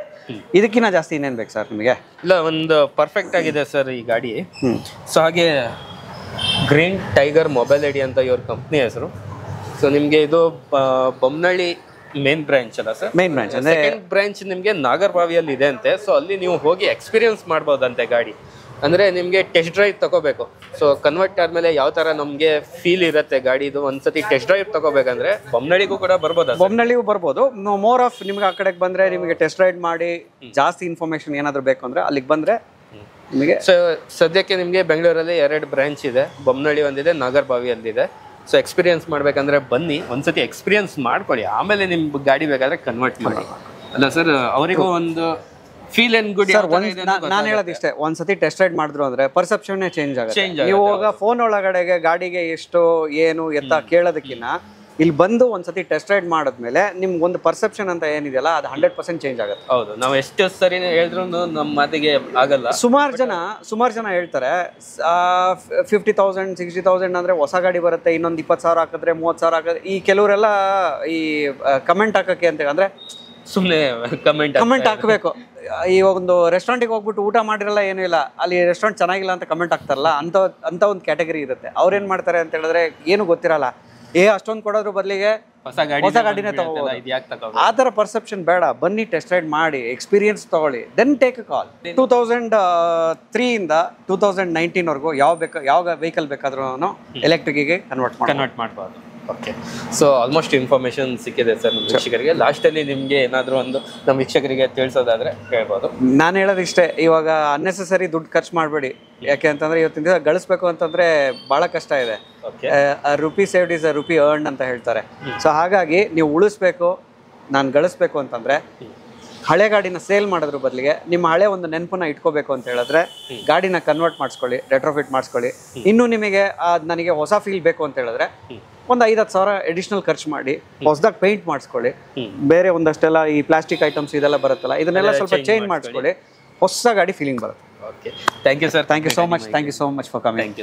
ಇದಕ್ಕಿಂತ ಜಾಸ್ತಿ ಇನ್ನೇನು ಬೇಕು ಸರ್ ನಿಮಗೆ? ಇಲ್ಲ, ಒಂದು ಪರ್ಫೆಕ್ಟ್ ಆಗಿದೆ ಸರ್ ಈ ಗಾಡಿ. ಸೊ ಹಾಗೆ ಗ್ರೀನ್ ಟೈಗರ್ ಮೊಬೈಲಿಟಿ ಅಂತ ಇವ್ರ ಕಂಪ್ನಿ ಹೆಸರು. ಸೊ ನಿಮಗೆ ಇದು ಬೊಮ್ಮನಹಳ್ಳಿ ಮೇನ್ ಬ್ರಾಂಚ್ ಅಲ್ಲ ಸರ್? ಮೇನ್ ಬ್ರಾಂಚ್ ಅಂದ್ರೆ ಸೆಕೆಂಡ್ ಬ್ರಾಂಚ್ ನಿಮಗೆ ನಾಗರಬಾವಿಯಲ್ಲಿ ಇದೆ ಅಂತೆ. ಸೊ ಅಲ್ಲಿ ನೀವು ಹೋಗಿ ಎಕ್ಸ್ಪೀರಿಯನ್ಸ್ ಮಾಡ್ಬೋದಂತೆ ಗಾಡಿ. ಅಂದರೆ ನಿಮಗೆ ಟೆಸ್ಟ್ ಡ್ರೈವ್ ತಗೋಬೇಕು. ಸೊ ಕನ್ವರ್ಟ್ ಆದಮೇಲೆ ಯಾವ ಥರ ನಮಗೆ ಫೀಲ್ ಇರುತ್ತೆ ಗಾಡಿದು, ಒಂದ್ಸತಿ ಟೆಸ್ಟ್ ಡ್ರೈವ್ ತಗೋಬೇಕಂದ್ರೆ ಬೊಮ್ಮನಹಳ್ಳಿಗೂ ಕೂಡ ಬರ್ಬೋದು. ಬೊಮ್ಮನಹಳ್ಳಿಗೂ ಬರ್ಬೋದು. ಮೋರ್ ಆಫ್ ನಿಮ್ಗೆ ಆ ಕಡೆಗೆ ಬಂದರೆ ನಿಮಗೆ ಟೆಸ್ಟ್ ರೈಡ್ ಮಾಡಿ ಜಾಸ್ತಿ ಇನ್ಫಾರ್ಮೇಷನ್ ಏನಾದರೂ ಬೇಕು ಅಂದರೆ ಅಲ್ಲಿಗೆ ಬಂದರೆ ನಿಮಗೆ. ಸೊ ಸದ್ಯಕ್ಕೆ ನಿಮಗೆ ಬೆಂಗಳೂರಲ್ಲಿ 2 ಬ್ರಾಂಚ್ ಇದೆ, ಬೊಮ್ಮನಹಳ್ಳಿ ಒಂದಿದೆ, ನಾಗರಬಾವಿಯಲ್ಲಿದೆ. ಸೊ ಎಕ್ಸ್ಪೀರಿಯನ್ಸ್ ಮಾಡ್ಬೇಕಂದ್ರೆ ಬನ್ನಿ, ಒಂದ್ಸತಿ ಎಕ್ಸ್ಪೀರಿಯನ್ಸ್ ಮಾಡ್ಕೊಳ್ಳಿ, ಆಮೇಲೆ ನಿಮ್ಗೆ ಗಾಡಿ ಬೇಕಾದ್ರೆ ಕನ್ವರ್ಟ್ ಮಾಡಿ. ಅಲ್ಲ ಸರ್, ಅವರಿಗೂ ಒಂದು ಫೀಲ್ ಅಂಡ್ ಗುಡ್. ನಾನು ಹೇಳೋದಿಷ್ಟೇ, ಒಂದ್ಸತಿ ಟೆಸ್ಟ್ ರೈಡ್ ಮಾಡಿದ್ರು ಅಂದ್ರೆ ಪರ್ಸೆಪ್ಷನ್ ಚೇಂಜ್ ಆಗುತ್ತೆ. ನೀವು ಇವಾಗ ಫೋನ್ ಒಳಗಡೆಗೆ ಗಾಡಿಗೆ ಎಷ್ಟು ಏನು ಎತ್ತ ಕೇಳೋದಕ್ಕಿಂತ ಇಲ್ಲಿ ಬಂದು ಒಂದ್ಸತಿ ಟೆಸ್ಟ್ ರೈಡ್ ಮಾಡಿದ್ಮೇಲೆ ನಿಮ್ಗೆ ಒಂದು ಪರ್ಸೆಪ್ಷನ್ ಅಂತ ಏನಿದೆಯಲ್ಲ ಅದು 100% ಚೇಂಜ್ ಆಗುತ್ತೆ. ಹೌದು, ನಾವು ಎಷ್ಟು ಸರಿ ಹೇಳಿದ್ರು ನಮ್ಮ ಮಾತಿಗೆ ಆಗಲ್ಲ. ಸುಮಾರು ಜನ ಹೇಳ್ತಾರೆ 50,000 60,000 ಅಂದ್ರೆ ಹೊಸ ಗಾಡಿ ಬರುತ್ತೆ, ಇನ್ನೊಂದು 20,000 ಹಾಕಿದ್ರೆ 30,000 ಹಾಕಿದ್ರೆ. ಈ ಕೆಲವರೆಲ್ಲ ಈ ಕಮೆಂಟ್ ಹಾಕಕ್ಕೆ ಅಂತ ಅಂದ್ರೆ ಸುಮ್ಮನೆ ಕಮೆಂಟ್ ಹಾಕಬೇಕು. ಈ ಒಂದು ರೆಸ್ಟೋರೆಂಟಿಗೆ ಹೋಗ್ಬಿಟ್ಟು ಊಟ ಮಾಡಿರಲ್ಲ ಏನೂ ಇಲ್ಲ, ಅಲ್ಲಿ ರೆಸ್ಟೋರೆಂಟ್ ಚೆನ್ನಾಗಿಲ್ಲ ಅಂತ ಕಮೆಂಟ್ ಹಾಕ್ತಾರಲ್ಲ, ಅಂತ ಒಂದು ಕ್ಯಾಟಗರಿ ಇರುತ್ತೆ. ಅವ್ರೇನ್ ಮಾಡ್ತಾರೆ ಅಂತ ಹೇಳಿದ್ರೆ ಏನು ಗೊತ್ತಿರಲ್ಲ, ಅಷ್ಟೊಂದು ಕೊಡೋದ್ರ ಬದಲಿಗೆ ಹೊಸ ಗಾಡಿನೇ ತಗೋಬಹುದು. ಆ ಥರ ಪರ್ಸೆಪ್ಷನ್ ಬೇಡ. ಬನ್ನಿ, ಟೆಸ್ಟ್ ರೈಡ್ ಮಾಡಿ, ಎಕ್ಸ್ಪೀರಿಯನ್ಸ್ ತಗೊಳ್ಳಿ, ದೆನ್ ಟೇಕ್ ಅ ಕಾಲ್. 2003 ಇಂದ 2019 ವರೆಗೂ ಯಾವ ವೆಹಿಕಲ್ ಬೇಕಾದ್ರೂ ಎಲೆಕ್ಟ್ರಿಕ್ಗೆ ಕನ್ವರ್ಟ್ ಮಾಡ್ಬೋದು. ಓಕೆ, ಸೊ ಆಲ್ಮೋಸ್ಟ್ ಇನ್ಫಾರ್ಮೇಶನ್ ಸಿಕ್ಕಿದೆ ಸರ್ ನಮ್ಮ ವೀಕ್ಷಕರಿಗೆ. ಲಾಸ್ಟಲ್ಲಿ ನಿಮಗೆ ಏನಾದರೂ ಒಂದು ನಮ್ಮ ವೀಕ್ಷಕರಿಗೆ ತಿಳಿಸೋದಾದ್ರೆ ಹೇಳ್ಬೋದು. ನಾನು ಹೇಳೋದಿಷ್ಟೇ, ಇವಾಗ ಅನ್ನೆಸೆಸರಿ ದುಡ್ಡು ಖರ್ಚು ಮಾಡಬೇಡಿ. ಯಾಕೆ ಅಂತಂದ್ರೆ ಇವತ್ತಿನ ದಿವಸ ಗಳಿಸ್ಬೇಕು ಅಂತಂದ್ರೆ ಬಹಳ ಕಷ್ಟ ಇದೆ. Rupee saved is a rupee earn ಅಂತ ಹೇಳ್ತಾರೆ. ಸೊ ಹಾಗಾಗಿ ನೀವು ಉಳಿಸ್ಬೇಕು, ನಾನು ಗಳಿಸ್ಬೇಕು ಅಂತಂದ್ರೆ ಹಳೆ ಗಾಡಿನ ಸೇಲ್ ಮಾಡೋದ್ರ ಬದಲಿಗೆ ನಿಮ್ಮ ಹಳೆ ಒಂದು ನೆನಪನ್ನ ಇಟ್ಕೋಬೇಕು ಅಂತ ಹೇಳಿದ್ರೆ ಗಾಡಿನ ಕನ್ವರ್ಟ್ ಮಾಡಿಸ್ಕೊಳ್ಳಿ, ರೆಟ್ರೋಫಿಟ್ ಮಾಡಿಸ್ಕೊಳ್ಳಿ. ಇನ್ನು ನಿಮಗೆ ನನಗೆ ಹೊಸ ಫೀಲ್ ಬೇಕು ಅಂತ ಹೇಳಿದ್ರೆ ಒಂದು 5-10,000 ಅಡಿಷನಲ್ ಖರ್ಚು ಮಾಡಿ ಹೊಸದಾಗಿ ಪೇಂಟ್ ಮಾಡಿಸ್ಕೊಳ್ಳಿ. ಬೇರೆ ಒಂದಷ್ಟೆಲ್ಲ ಈ ಪ್ಲಾಸ್ಟಿಕ್ ಐಟಮ್ಸ್ ಇದೆಲ್ಲ ಬರುತ್ತಲ್ಲ, ಇದನ್ನೆಲ್ಲ ಸ್ವಲ್ಪ ಚೇಂಜ್ ಮಾಡಿಸ್ಕೊಳ್ಳಿ, ಹೊಸ ಗಾಡಿ ಫೀಲಿಂಗ್ ಬರುತ್ತೆ. Okay, thank you sir. Thank you so much for coming.